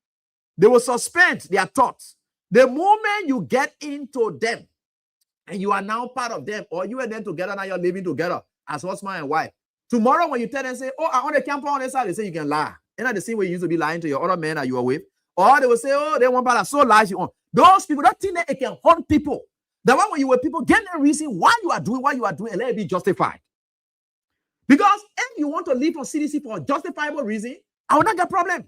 They will suspend their thoughts. The moment you get into them, and you are now part of them, or you and them together, now you're living together as husband and wife. Tomorrow, when you tell them, say, oh, I on the camp on this side, they say you can lie. And not the same way you used to be lying to your other men that you are with. Or they will say, oh, they want to so lies you on. Those people, that thing that it can haunt people. The one when you were people, get the reason why you are doing what you are doing, and let it be justified. Because if you want to live on CDC for a justifiable reason, I will not get problem.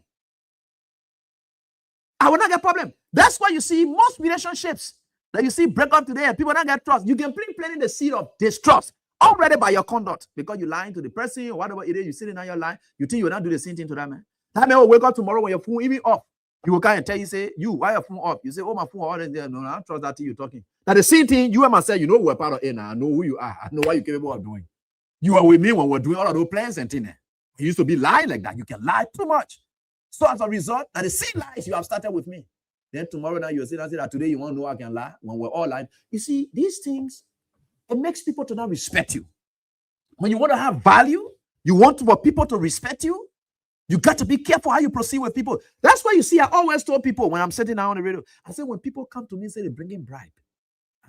I will not get problem. That's why you see most relationships that you see break up today and people don't get trust. You can planting the seed of distrust already by your conduct, because you're lying to the person or whatever it is, you're sitting on your line, you think you will not do the same thing to that man. That man will wake up tomorrow when your phone even off. He will come and tell you, say, you, why your phone off? You say, oh, my phone already there. No, I don't trust that thing you're talking. Now the same thing, you and myself, you know we're part of it now. I know who you are. I know what you're capable of doing. You are with me when we're doing all of those plans and things. You used to be lying like that. You can lie too much. So as a result, that the same lies you have started with me. Then tomorrow now you'll say that today you won't know I can lie when we're all lying. You see, these things, it makes people to not respect you. When you want to have value, you want for people to respect you, you got to be careful how you proceed with people. That's why you see, I always told people when I'm sitting down on the radio, I say, when people come to me and say they're bringing bribe,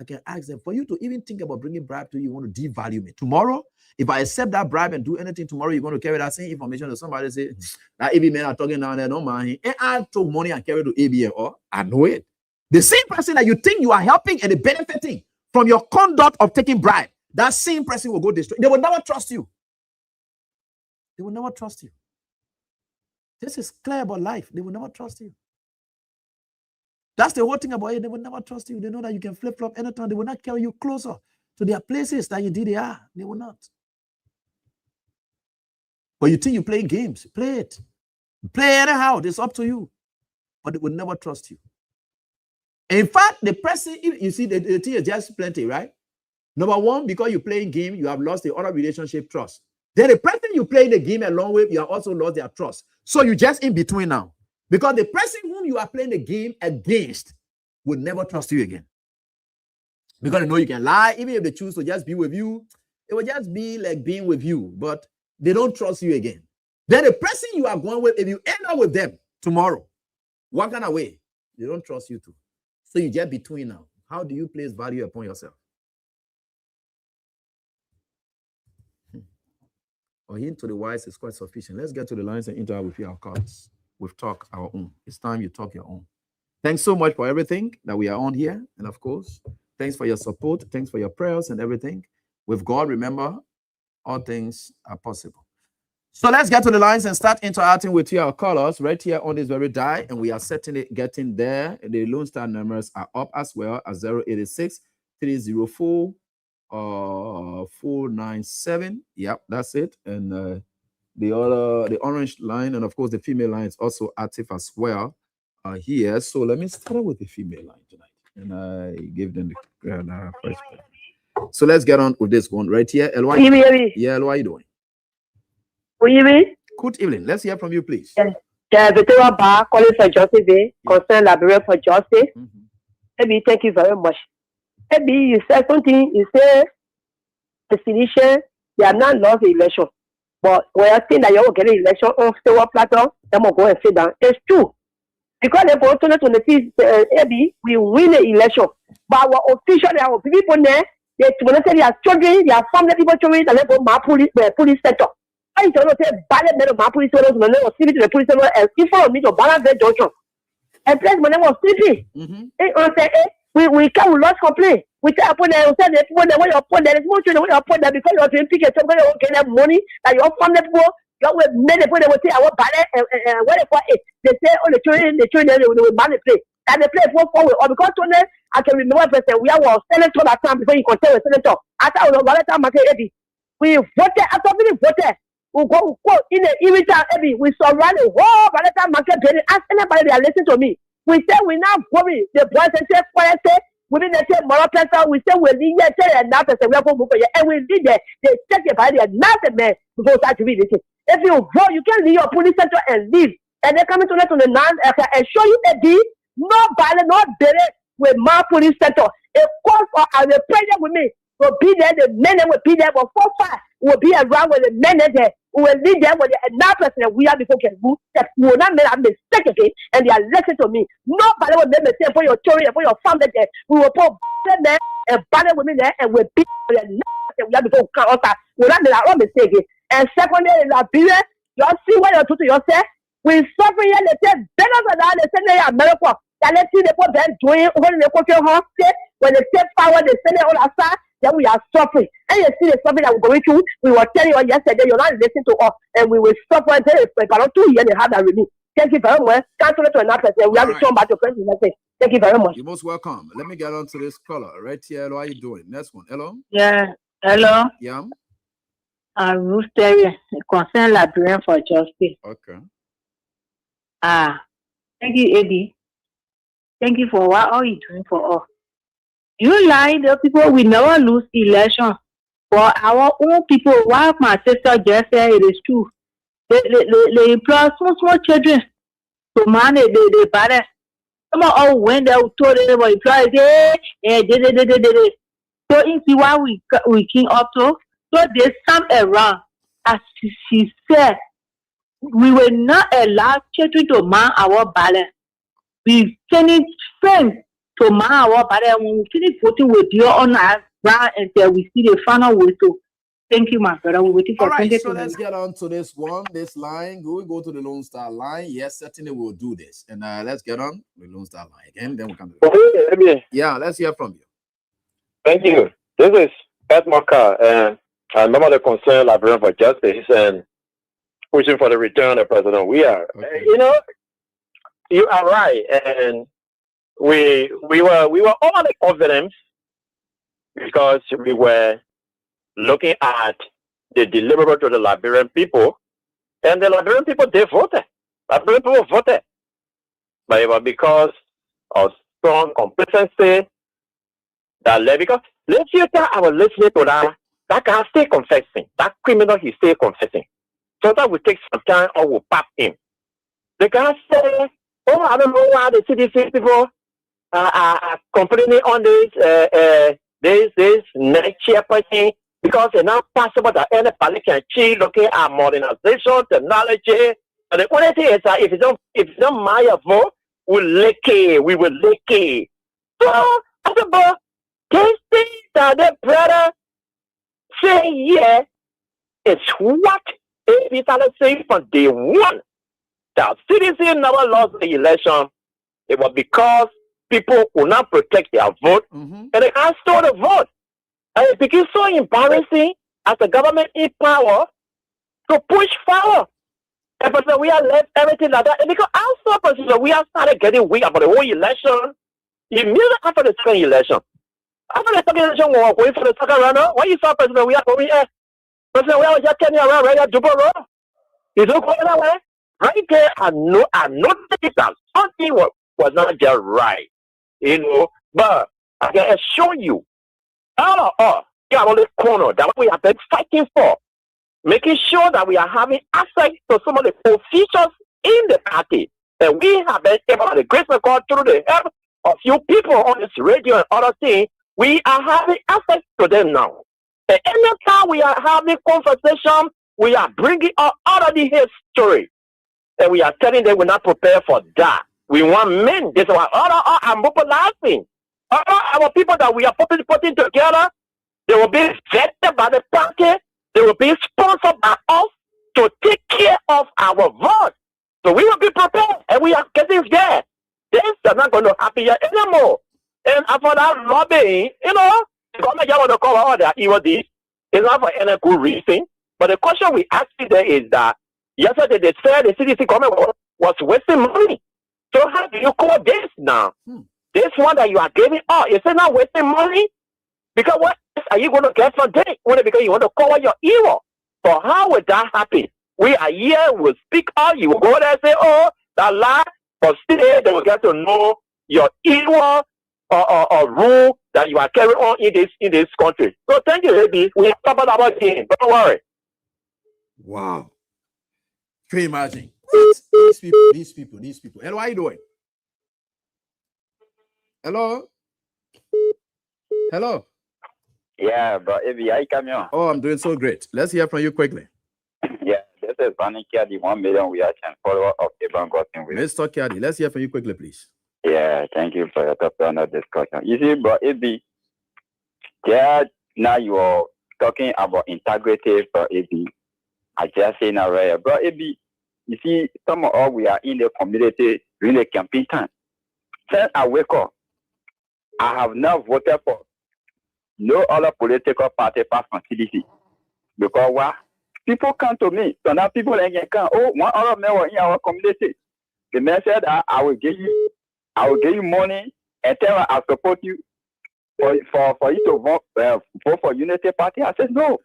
I can ask them, for you to even think about bringing bribe to you, you want to devalue me. Tomorrow, if I accept that bribe and do anything tomorrow, you're going to carry that same information to somebody, say, that AB men are talking down there, don't mind him. And I took money and carry to AB, or I know it. The same person that you think you are helping and benefiting from your conduct of taking bribe, that same person will go destroy. They will never trust you. They will never trust you. This is clear about life. They will never trust you. That's the whole thing about it. They will never trust you. They know that you can flip-flop anytime. They will not carry you closer to their places that you did they are. They will not. But you think you play games. Play it. Play anyhow. It's up to you. But they will never trust you. In fact, the person, you see, the thing is just plenty, right? Number one, because you're playing game, you have lost the other relationship trust. Then the person you play the game along with, you have also lost their trust. So you're just in between now. Because the person whom you are playing the game against will never trust you again. Because they know you can lie. Even if they choose to just be with you, it will just be like being with you. But they don't trust you again. Then the person you are going with, if you end up with them tomorrow, what kind of way? They don't trust you too. So you get between now. How do you place value upon yourself? Or hint to the wise is quite sufficient. Let's get to the lines and interact with our cards. We've talked our own. It's time you talk your own. Thanks so much for everything that we are on here. And of course, thanks for your support. Thanks for your prayers and everything. With God, remember, all things are possible. So let's get to the lines and start interacting with your callers right here on this very die. And we are getting there. The Lone Star numbers are up as well as 086 304 497. Yep, that's it. And the orange line, and of course the female line is also active as well here. So let me start with the female line tonight, and I give them the first one. So let's get on with this one right here. LY. Yeah, LY, you doing? Good evening. Let's hear from you, please. Victoria Bar, calling for justice, concern librarian for justice. Maybe thank you very much. Maybe you said something, you say the physician, they have not lost the election. But when I think that you will get an election on the platform, then we'll go and sit down. It's true. Because they go to the 25th, maybe we win the election. But our official, our people there, they say they are children, they are family people children, and they go to police center. I don't know, say, ballet men of my police center, my name was sleepy to the police center, and if I meet to balance the junction. And place my name was sleepy. We can't lost complaint. We tell upon them, say that when you upon there is more children when you upon there because you are to pick it, somebody will get them money that your family people, you will many people they will say, I want ballet and what they call it. They say, oh, the children, they will ban the play. And the play for forward. Or because to them, I can remember person, we are senator that time before you contest with senator. After our ballet time, we voted, after we voted. We go in the irritant heavy. We surround the whole ballet time market. Ask anybody that listen to me. We say we now worry the boys and say fire say within the same moral person. We say we lead there say and now person we are going to move and we lead there. They check it by the nothing man to go start to read it. If you vote, you can leave your police center and leave. And they come into the land and show you a deed. No violence, no direct with my police center. A call for a prayer with me will be there. The men will be there, but so far will be around with the men there. We will lead them with another person we are before can move that will not make a mistake again and they are listening to me. Nobody will make a mistake for your children, for your family there. We will put them and banner women there and we'll be we are before can will not make a mistake. And secondly, Liberia, you see what you're to yourself. We suffer here, they say better than that, they say they are America. That let's see the people doing when they go to your house, when they take power, they send it all aside. Then we are suffering. And you see the suffering that we're going through. We were telling you yesterday, you're not listening to us. And we will suffer until about 2 years and have that release. Thank you very much. Cancel it to another person. We have to turn back to president. Thank you very much. You're most welcome. Let me get on to this caller right here. How are you doing? Next one. Hello? Yeah. Hello? Yeah. Ruth Terry, concerned librarian for justice. Okay. Thank you, Eddie. Thank you for what all you're doing for us. You lie, the people will never lose election. For our own people, what my sister just said, it is true. They employ small children to manage the parents. Some of all when they told them employ they. So in see why we came up to. So there's some around. As she said, we will not allow children to man our balance. We finish friends to man our balance. When we finish voting with you on our ground until we see the final whistle. Thank you, my brother. We're waiting for. All right, so let's get on to this one, this line. We'll go to the Lone Star line. Yes, certainly we'll do this. And let's get on the Lone Star line again. Then we'll come to the yeah, let's hear from you. Thank you. This is Ed Moka, and I'm member of the Concerned Librarian for Justice and pushing for the return of the president. We are, you are right, and we were all the confidence because we were looking at the deliverable to the Liberian people, and the Liberian people, they voted. Liberian people voted. But it was because of strong complacency that led, because let's hear that I was listening to that guy stay confessing. That criminal, he stay confessing. So that will take some time or will pop him. The guy said, oh, I don't know why the CDC people are complaining on this next chairperson. because it's not possible that anybody can cheat looking at modernization, technology. And the only thing is that if you don't mind your vote, we will lick it. So, I said, but these things that the brother say here is what AP started saying from day one. That citizens never lost the election. It was because people could not protect their vote, and they can't store the vote. And it became so embarrassing as the government in power to push forward. And President, we have left everything like that. And because also, President, we have started getting weak about the whole election. Immediately after the second election. After the second election, we were going for the second round. When you saw President, we are going here. President, we are just turning around right at Dubai Road. You don't go that way. Right there, I noticed that something was not just right. You know, but I can assure you, all of us, we are on the corner that we have been fighting for, making sure that we are having access to some of the positions in the party. And we have been able, by the grace of God, through the help of few people on this radio and other things, we are having access to them now. And anytime we are having conversation, we are bringing up all of the history. And we are telling them we're not prepared for that. We want men. This is why all are mobilizing. All our people that we are putting together, they will be vetted by the party. They will be sponsored by us to take care of our vote. So we will be prepared, and we are getting there. This is not going to happen here anymore. And after that lobbying, you know, the government just want to cover all their evil deeds. It's not for any good reason. But the question we ask there is that yesterday they said the CDC government was wasting money. So how do you call this now? This one that you are giving out, is it not wasting money? Because what are you going to get from this? Only because you want to cover your evil. So how would that happen? We are here, we'll speak out, you will go there and say, oh, that lie, but still they will get to know your evil or rule that you are carrying on in this country. So thank you, baby. We have talked about it. Don't worry. Wow. Can you imagine? These people. Hello, how are you doing? Hello? Yeah, but if I come here. Oh, I'm doing so great. Let's hear from you quickly. Yeah, this is Vanika, the 1 million reaction follower of Abraham Gotten with. Mr. Kiadi, let's hear from you quickly, please. Yeah, thank you for your topic on the discussion. You see, but AB, yeah, now you are talking about integrity for AB. I just say now, right, bro, AB, you see, some of us, we are in the community during the campaign time. Since I wake up, I have not voted for no other political party apart from CDC. Because what? People come to me. So now people like come, oh, one other man in our community. The man said, I will give you money and tell me I support you for you to vote for Unity Party. I said, no.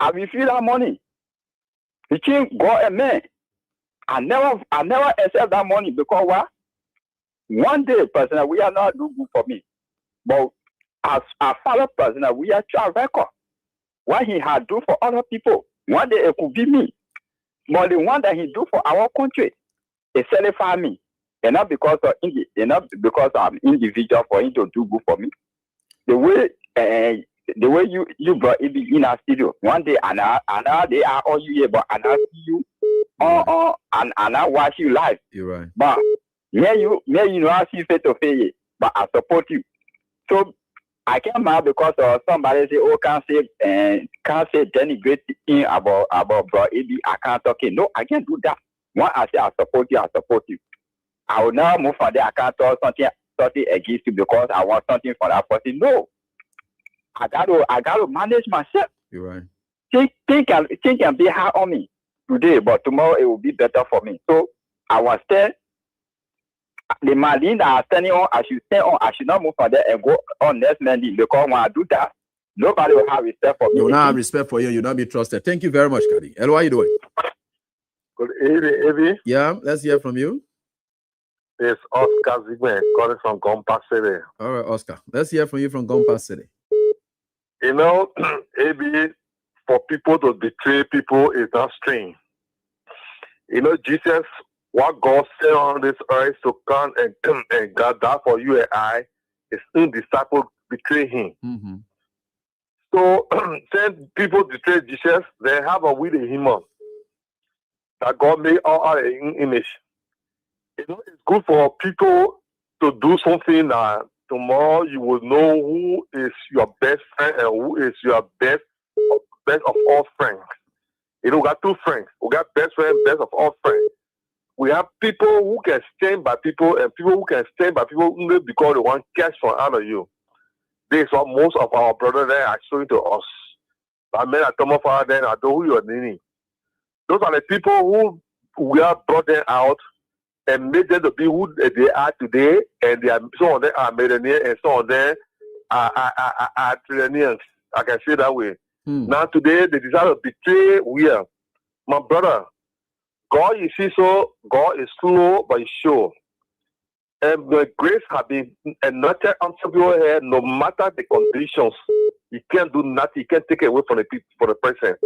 I refuse that money. Between God and man. I never accept that money because what? One day, personally, we are not doing good for me. But as a father personally, we are trying record what he had do for other people. One day it could be me. But the one that he do for our country is satisfy me. And not because I'm individual for him to do good for me. The way you brought it in our studio. One day and they are all you here, but and I see you and I watch you live. You're right. But you know I see face to face, but I support you. So I came out because somebody say, oh, can't say denigrate thing about bro AB. I can't talk it. No, I can't do that. When I say I support you. I will now move from there. I can't talk something against you because I want something for that person. No. I got to manage myself. You're right. Things can be hard on me today, but tomorrow it will be better for me. So I was there. The Malin that are standing on, I should stay on. I should not move from there and go on next Monday because when I do that, nobody will have respect for me. You will not have respect for you. You'll not be trusted. Thank you very much, Kadi. Hello, how are you doing? Good evening, Evie. Yeah, let's hear from you. It's Oscar Zigman calling from Gompa City. All right, Oscar. Let's hear from you from Gompa City. You know, AB, for people to betray people is not strange. You know, Jesus, what God said on this earth to come and God died for you and I, his own disciples betray him. Mm-hmm. to send people to trade Jesus, they have a with a human that God made our image. It's good for people to do something that tomorrow you will know who is your best friend and who is your best of all friends. We got two friends. We got best friend, best of all friends. We have people who can stand by people and people who can stand by people only because they want cash from out of you. This is what most of our brothers there are showing to us. But men are coming for them, I know who you are needing. Those are the people who we have brought them out and made them to be who they are today, and they are, some of them are millionaires and some of them are trillionaires. I can say that way. Now today they decide to betray we are. My brother, God you see so God is slow but he's sure. And the grace has been anointed unto your head no matter the conditions. You can't do nothing, you can't take it away from the people for the person.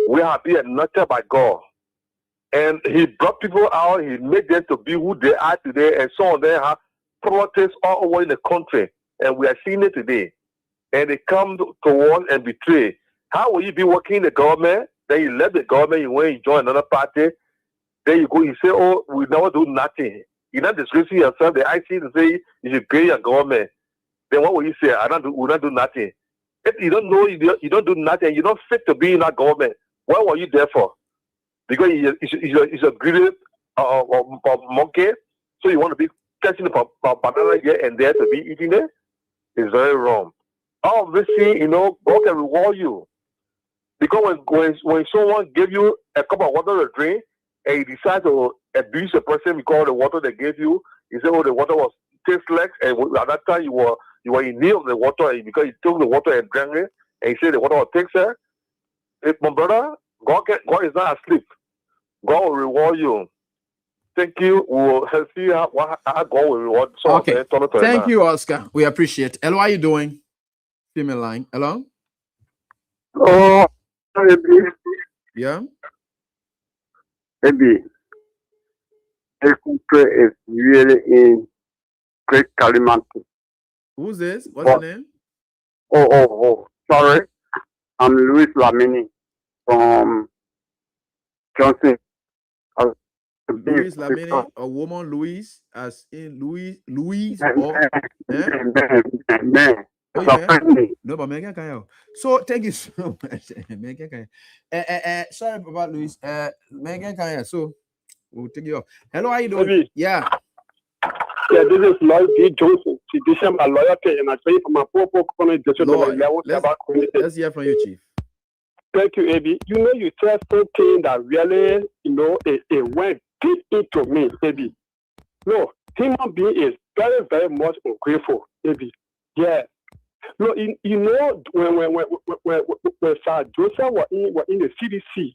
We have been anointed by God. And he brought people out, he made them to be who they are today, and some of them have protests all over in the country. And we are seeing it today. And they come to one and betray. How will you be working in the government? Then you left the government, you went and join another party. Then you go, you say, oh, we never do nothing. You're not disgracing yourself. The IC to say you should pay your government. Then what will you say? We don't do nothing. If you don't know, you don't do nothing, you're not fit to be in that government. What were you there for? Because he's a greedy monkey, so you want to be catching the banana here and there to be eating it? It's very wrong. All of this thing, God can reward you. Because when someone gave you a cup of water to drink, and you decide to abuse a person because the water they gave you, you say, oh, the water was tasteless, and at that time you were in need of the water, and because you took the water and drank it, and you say the water was tasteless. My brother, God is not asleep. God will reward you. Thank you. We'll see how God will reward. Okay. Thank you, Oscar. We appreciate it. Hello, how are you doing? Female line. Hello? Oh, maybe. Yeah? Maybe. The country is really in great calamity. Who's this? What's your name? Oh. Sorry. I'm Louis Lamini from Johnson. Louis Lamini, a woman, Louis, as in Louis or no, but Megan can help. So thank you so much. Megan can sorry about Louis. Megan can help. So we'll take you off. Hello, how you doing? Maybe. Yeah, this is Lloyd D. Johnson. Physician by loyalty, and I say from my poor let's hear from you, Chief. Thank you, Abby. You said something that really, it went deep into me, Abby. No, human being is very, very much ungrateful, Abby. Yeah. No, when Sir Joseph were in the CDC,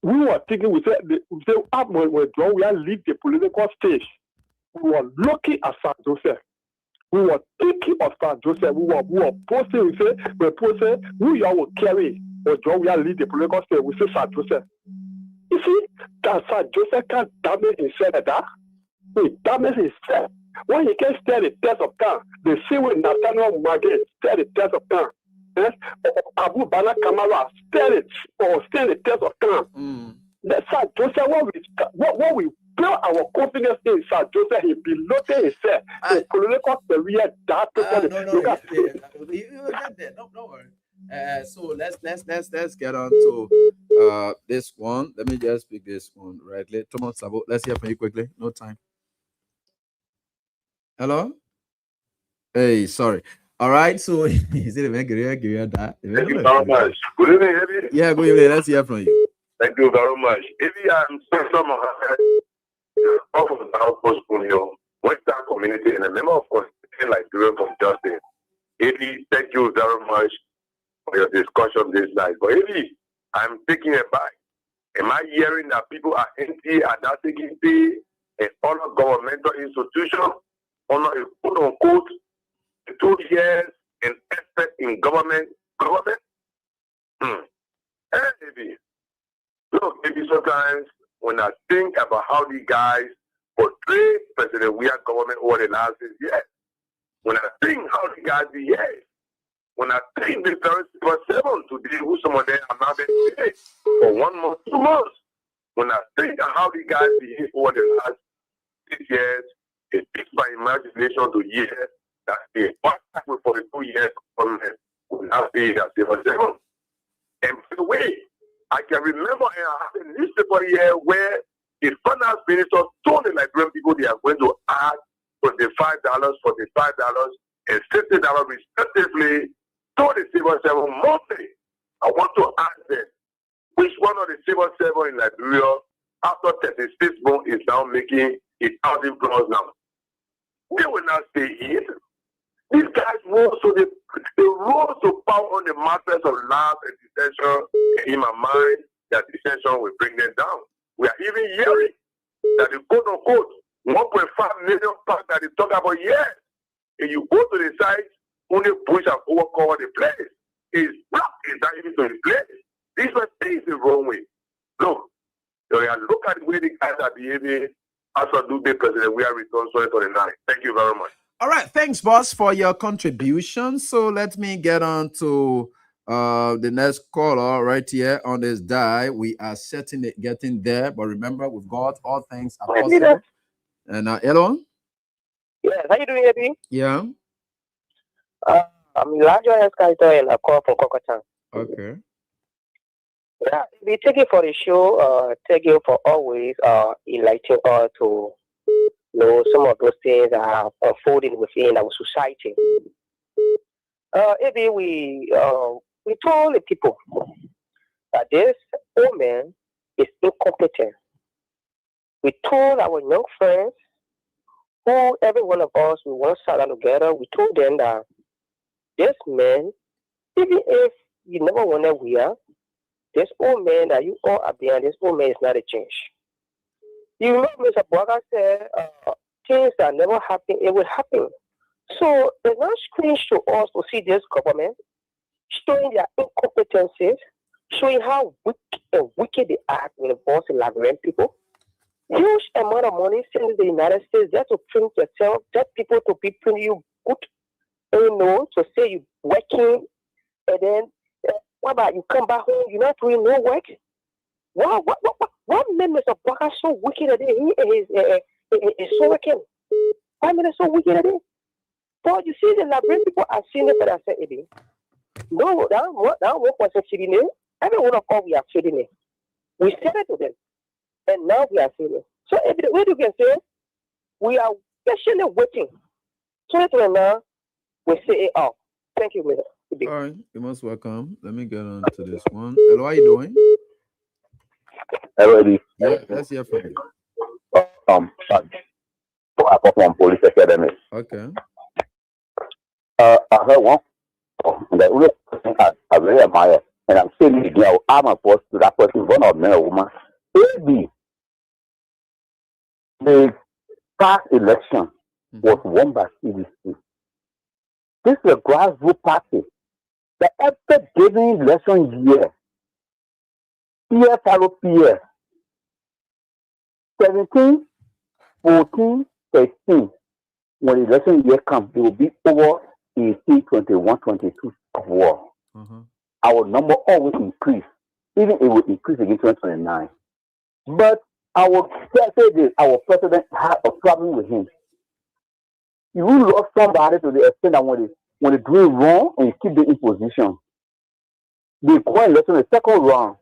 we were thinking, we said, when we are leave the political stage, we were looking at Sir Joseph. We were thinking of Sir Joseph. We were posting, who you will carry. Or John, we are lead the political state. We say Sir Joseph. You see, that Sir Joseph can't damage himself like that. He damages himself. When he can stand the test of time, the same way Nathaniel Magid stand the test of time. Yes? Abu Bana Kamara stand the test of time. That Sir Joseph, what we build our confidence in Sir Joseph, he piloted himself. The political career that You get there. Don't worry. So let's get on to this one. Let me just pick this one right. Thomas Sabo, let's hear from you quickly. No time. Hello. Hey, sorry. All right. So is it Thank you very much. Good evening, Eddie. Yeah, good evening. Let's hear from you. Thank you very much. Eddie, I'm someone of the outpost from your Western community and a member of Constitution Liberian from Justice. Eddie, thank you very much for your discussion this night. But Eddie, I'm taking it back. Am I hearing that people are empty and not taking pay in other governmental institutions, on a quote unquote 2 years in effect in government? Maybe. Look, maybe sometimes when I think about how these guys portray President Weah government over the last 6 years, when I think how the guys behave, when I think the very civil servant today, who some of them are not being paid for 1 month, 2 months. When I think of how the guys behave over the last 6 years, it takes my imagination to hear that the back for the 2 years government will not pay their civil servant. And by the way, I can remember I have a newspaper here where the finance minister told the Liberian people they are going to add $25, $45, and $50 respectively to the civil servant monthly. I want to ask them, which one of the civil servants in Liberia after 36 months is now making 1,000 plus now? They will not stay in. These guys rose to they rose to power on the matters of love and dissension. And in my mind, that dissension will bring them down. We are even hearing that the quote unquote 1.5 million pounds that they talk about, yes. And you go to the site, only bush and overcover the place. It's not even to the place. These were things the wrong way. Look, look at the way the guys are behaving. As a Dubai president, we are returned 2029. Thank you very much. All right, thanks, boss, for your contribution. So let me get on to the next caller right here on this die. We are certainly getting there, but remember, with God, all things are possible. And hello. Yes, how you doing, Eddie? Yeah. I'm Elijah Escaito and I call from Kokota. Okay. Yeah, we take it for the show. Thank you for always enlightening us to know some of those things that are unfolding within our society. Maybe we told the people that this old man is incompetent. We told our young friends, who every one of us we want to sit together. We told them that this man, even if you never want to wear, this old man that you all are behind, this old man is not a change. You know, Mr. Boga said, things that never happen, it will happen. So it's not strange to us to see this government showing their incompetencies, showing how weak and wicked they are when it involves the Liberian people. Huge amount of money sent to the United States just to print yourself, just people to be printing you good, you know, to say you're working, and then what about you come back home, you're not doing no work? What made Mr. Boga so wicked that he is so wicked? Why made it so wicked that day? But you see, the Liberian people are seeing it for themselves. No, that 1% feeding it. Every one of us, we are feeding it. We said it to them. And now we are seeing it. So, the way you can say, we are patiently waiting. So, now, we say it out. Thank you, Mr. All right, you're most welcome. Let me get on to this one. Hello, how are you doing? Hello, Eddie. Yeah, let's hear from you. I come from Police Academy. Okay. I heard one, and the only person I really admire, and I'm saying it again, I'm opposed to that person, one of men or woman. Maybe the past election was won by CDC. This is a grassroots party. The after given election year, PF, 17, 14, 13, when the election year comes, it will be over 18, 21, 22 of war. Our number always increase. Even it will increase again 2029. But I will say this, our president had a problem with him. You love somebody to the extent that when they do it wrong and you keep them in position, they go and listen the second round.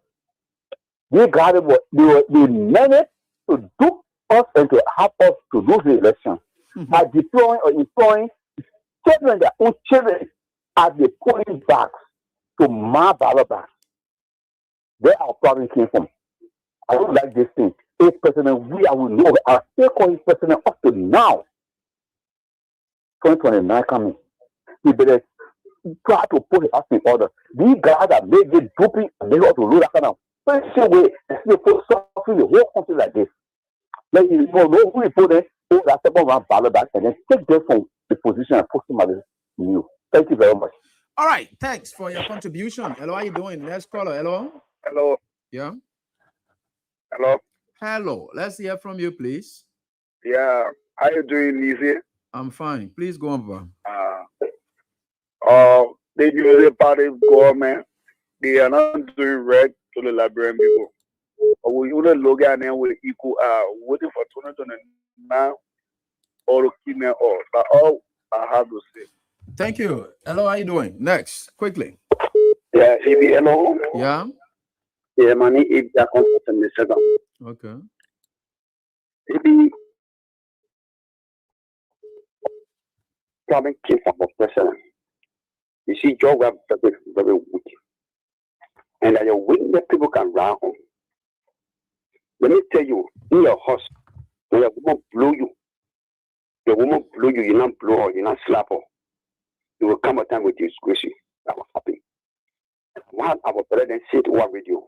They got it, they managed to do us and to help us to lose the election by deploying or employing children, their own children, as they pulling back to my ballot back. Where our problem came from. I don't like this thing. If President I will know. I still call him president up to now. 2029 coming. He better try to put his house in order. These guys that made it doping, they ought to lose that kind of special way. They put suffering the whole country like this. Let you know who you put in, that second round ballot back, and then take them from the position and put somebody new. Thank you very much. All right, thanks for your contribution. Hello, how you doing? Next caller. Hello. Hello. Yeah. Hello. Hello. Let's hear from you, please. Yeah. How you doing, Lizzie? I'm fine. Please go on. the Joseph party government, they are not doing right to the Liberian people. Or we only look at them with equal waiting for 2029 or Kenya or that's all I have to say. Thank you. Hello, how you doing? Next, quickly. Yeah, hello. Yeah. Yeah, money if that comes to me second. Okay. Maybe coming came from the president. You see, Joe Webb very, very weak. And that your weakness people can run on. Let me tell you, in your house, when your woman blow you, you not blow her, you not slap her. You will come a time with disgrace. That will happen. What our president said to our radio.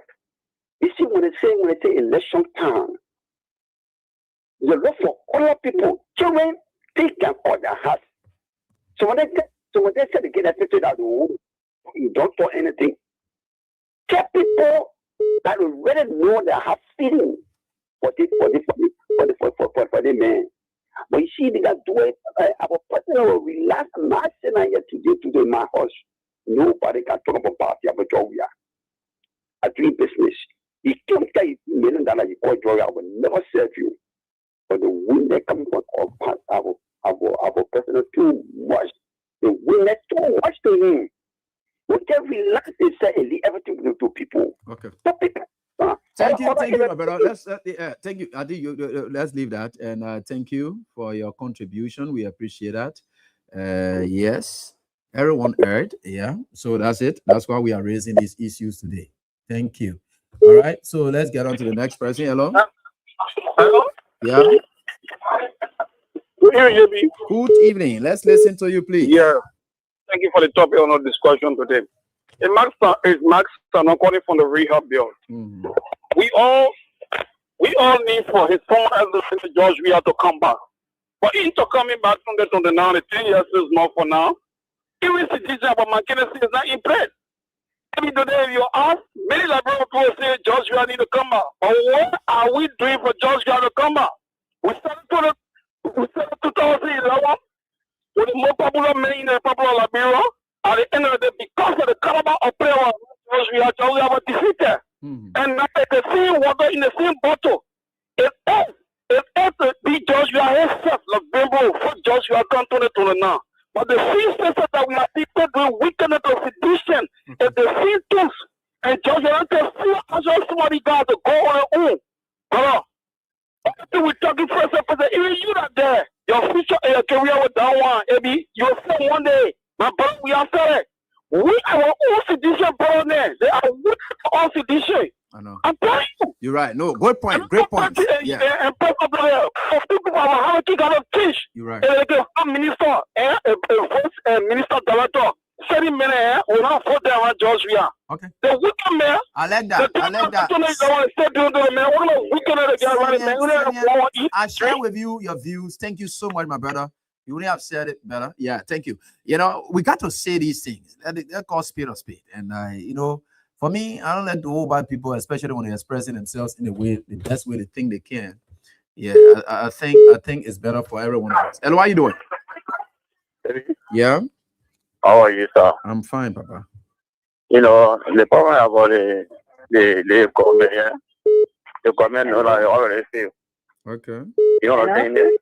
You see, when they say election time, you look for other people, children, they can order house. So when they say they get affected at home, you don't do anything. Get people that already know they have feeling for the man. But you see, they got do it. Our person will relax last night today in my house. Nobody can talk about party about Georgia. I do business. You can't take $1 million you call Georgia. I will never serve you. But the wind that comes from our president too much. The wind that's too much to him. We can relax and say and leave everything to people. Okay. To people. Thank you, my brother. Let's thank you. I think let's leave that and thank you for your contribution. We appreciate that. Yes, everyone heard. Yeah, so that's it. That's why we are raising these issues today. Thank you. All right, so let's get on to the next person. Hello. Hello. Yeah. Good evening, JB. Good evening. Let's listen to you, please. Yeah. Thank you for the topic on our discussion today. It's Max Sanon calling from the rehab bill. Mm-hmm. We all need for his former elder George we have to come back. But into coming back from the 29, 10 years is more for now. Even suggestion about McKinney is not in place. Maybe today if you ask, many Liberian people say George we need to come back. But what are we doing for George we to come back? We started 2011 with the more popular man in the popular Liberia. At the end of the day, because of the caliber of player we have defeated. And now it's the same water in the same bottle. It has to be Joshua himself, like Bimbo, for Joshua Cantone to now. But the same sense that we are people doing wickedness of sedition is the same tools. And Joshua can still ask somebody got to go on their own. Brother, everything we're talking first, even you are there. Your future and your career with that one, Ebi, you'll say one day. My brother, we are sorry. We are all sedition, brother. They are with all sedition. I know. I'm telling you. You're right. No, good point. Great point. Yeah. And people how to got to teach. You're right. A minister and a minister director. 30 minutes will not vote them on Georgia. Okay. The wicked man. I like that. I share with you your views. Thank you so much, my brother. You would have said it better. Yeah, thank you. You know, we got to say these things. That call spade of spade. And you know, for me, I don't let the whole bad people, especially when they're expressing themselves in the best way they think they can. Yeah, I think it's better for everyone else. And how are you doing? Yeah. How are you, sir? I'm fine, Papa. You know, the problem about the government, yeah? The government know that already failed. Okay. You know what I'm saying?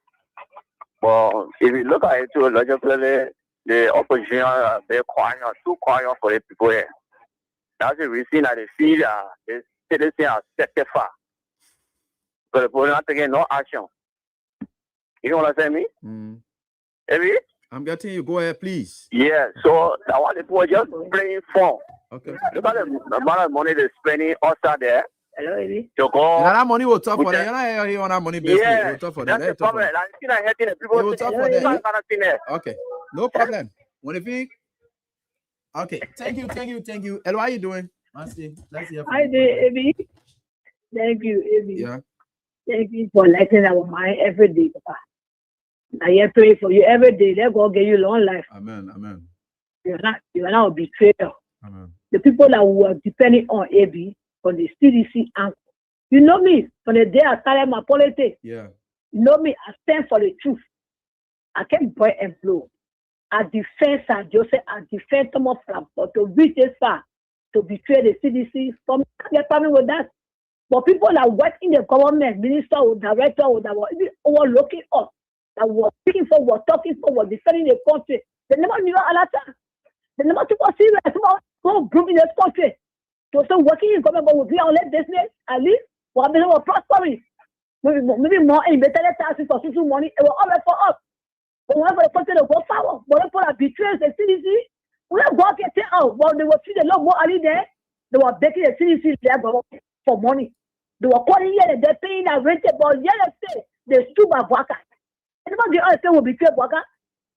Well, if you look at it too, logically, the opposition are very quiet, too quiet for the people here. That's the reason that they feel the citizens are set far. But the people are not taking no action. You know what I'm saying? Maybe? I'm getting you. Go ahead, please. Yeah, so that what the people just playing for. Okay. Look at the amount of money they're spending outside there. Hello, Eddie. To go. And that money will talk for them. You're not here on that money business. Yeah, We'll talk for them. that's the problem. People will talk for them. Okay, no problem. When you think. Okay, thank you. Hello, how are you doing? Let's hear from Hi there, Eddie. Thank you, Eddie. Yeah. Thank you for letting our mind every day, Papa. I pray for you every day. Let God give you long life. Amen. You are not a betrayer. Amen. The people that were depending on AB from the CDC angle. You know me from the day I started my politics. Yeah. You know me. I stand for the truth. I can't buy and blow. I defend San Joseph, I defend Thomas Frank, but to reach this far, to betray the CDC, from the problem with that. But people that work in the government, minister or director or that were overlooking us, that were speaking for, were talking for, were defending the country, they never knew a lot of. They never took us serious about go group in this country. So still working in government, but we do our business, at least, we're prospering. Maybe more in better taxes for social money, it will all right for us. But whenever the country will go forward, but people that betray the CDC, we don't go get it out. But they were treating a lot more early there. They were begging the CDC there for money. They were calling here, they're paying a rent, but yet they stood by Waka. Anybody else say will betray Waka?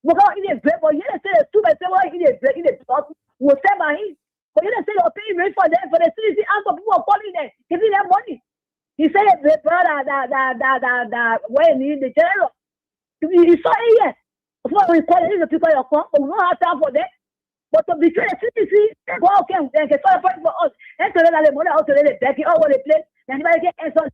Waka in a break, but yet they stood by someone in a break, in a block, will say by him. But yet they say you're paying rent for them, for the CDC, and for people are calling them, giving them money. He said the brother that when he the general. He saw it here. So we call it the people you come, but we don't have time for that. But to betray the CDC, go okay, and get for us. And to let the money out to let it back in all over the place. Anybody get answers.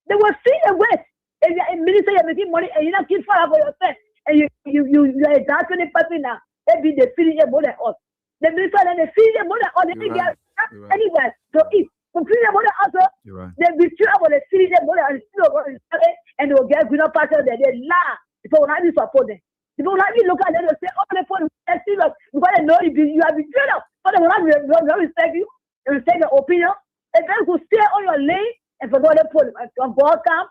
They will see the West. If you're a minister, you're making money and you're not keep fire for yourself. And you're a dark person now. Maybe they feed you more than us. The minister and they feed you more than us. They think they're anywhere to eat. To feed them more than us. They betray about the feed them more than and they will get greener pastures there. They lie. People will not be supported. People will not be looking at them and say, oh, they put it serious. Because they know you are betrayed. But they will not respect you. They respect your opinion. And then you stay on your lane and forget the put God come,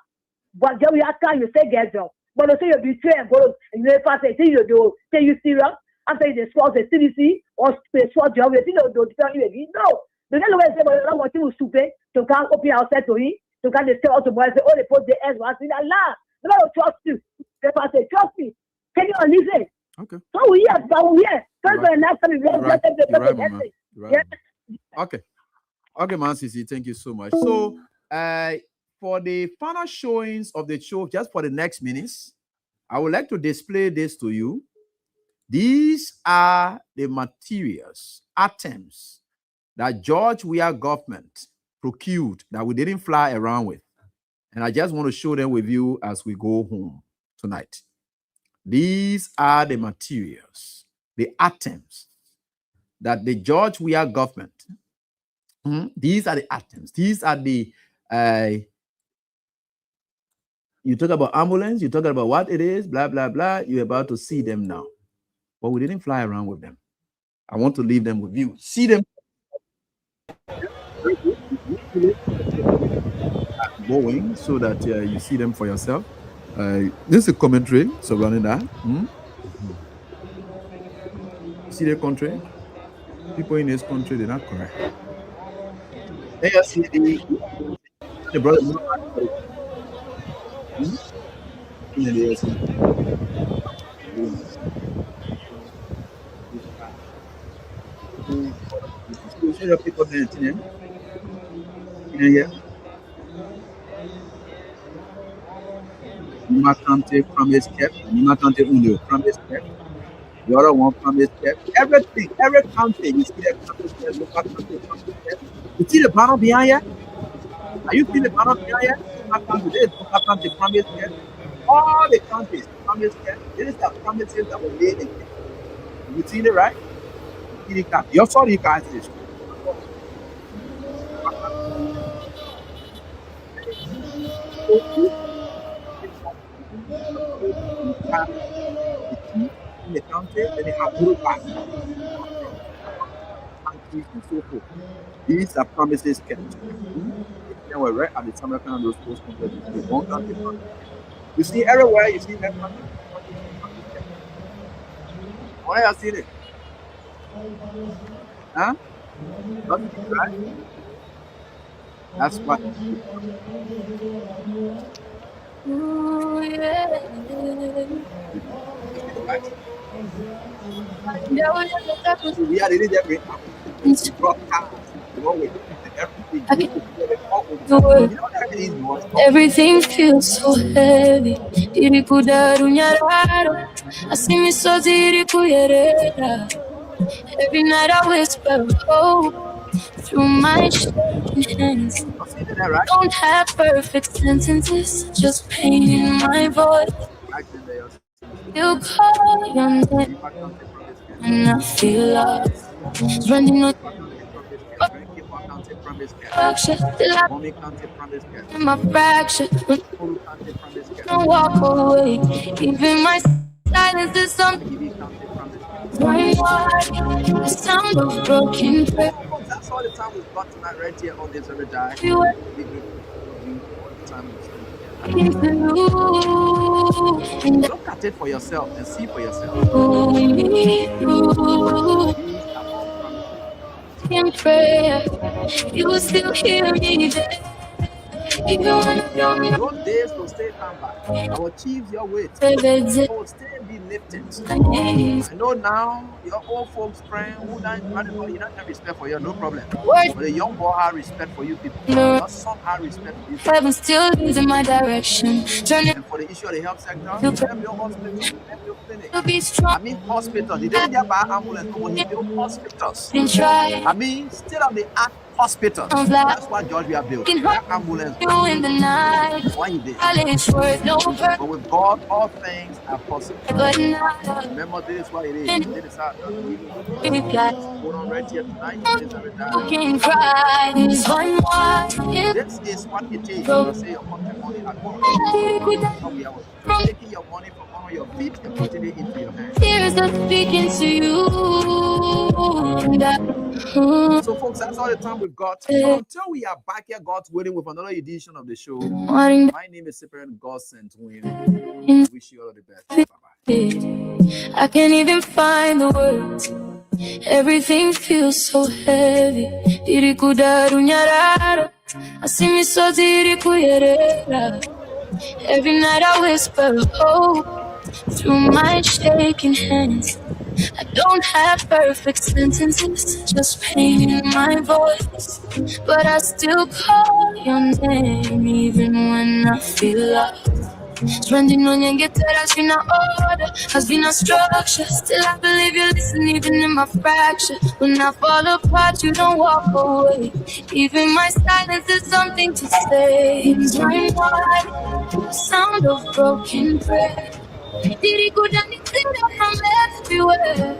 but then we ask you say get job. But they say you betray and go and you pass it, say you do, say you serious, after they swap the CDC or they swap job, they don't tell you again. No. They don't say, but you don't want to stupid to come open outside to him, to come to tell us to boy, say, oh, they put the S once in Allah. They don't trust you. They pass it, trust me. Can you listen? Okay. So we are, Okay. Okay, man, Sisi, thank you so much. So, for the final showings of the show, just for the next minutes, I would like to display this to you. These are the materials, items that George Weah government procured that we didn't fly around with. And I just want to show them with you as we go home tonight. These are the materials, the items that the George Weah government, these are the items. These are the, you talk about ambulance, you talk about what it is, blah, blah, blah. You're about to see them now. But we didn't fly around with them. I want to leave them with you. See them going so that you see them for yourself. This is a commentary surrounding that. See the country? People in this country, they're not correct. They see the brother. See the people there. Yeah. Nimakante promise kept. Nimakante Unio promise kept. The other one promise kept. Everything, every country, you see the promise kept. Local country promise kept. You see the banner behind here? Are you seeing the banner behind here? Local country promise kept. All the countries promise kept. These are promises that were made in here. You see it, right? You're sorry, you can't see it. In the country, then they have group back. Countries and so forth. These are promises kept. They were right at the summer kind of those post countries. One country. You see everywhere, you see that country. Why have you seen it? Huh? Right? That's what. Ooh, yeah. We are really there. Everything feels so heavy. Every night I whisper hope through my shaking hands. Don't have perfect sentences, just pain in my voice. You call your name and I feel lost. Running on fracture, till I in my fracture. Don't walk away. Even my silence is something. One word, the sound of broken prayer. That's all the time we've got tonight, right here on this every day. Look at it for yourself and see for yourself. In prayer, you will still hear me there. Even when I don't know. Those days will stay come back. I will achieve your weight. I will still be lifted. I know now your old folks friend who don't have respect for you, no problem. But the young boy has respect for you people. Your son has respect for you. Heaven still leads in my direction. And for the issue of the health sector, help your hospital, help your clinic. Be strong. I mean hospitals. He didn't get by ambulance, but he built hospitals. I mean state of the art hospitals. That's what George we are building. That ambulance. You in the night. Why he did. No, but with God, all things are possible. But remember, this is what it is. This is how hold on right here tonight. You can cry. This is what it is. You say your pocket money at work. Taking your money from one of your feet and putting it into your hands. Tears are speaking to you. So, folks, that's all the time we've got. Until we are back here, God's willing, with another edition of the show. My name is Cyprian God sent Win. Wish you all the best. Bye-bye. I can't even find the words. Everything feels so heavy. Every night I whisper hope through my shaking hands. I don't have perfect sentences, just pain in my voice. But I still call your name even when I feel lost. Running on your guitar has been an order, has been a structure. Still I believe you listen even in my fracture. When I fall apart you don't walk away. Even my silence is something to say. It's my heart, the sound of broken prayer. Did it go down? It from everywhere.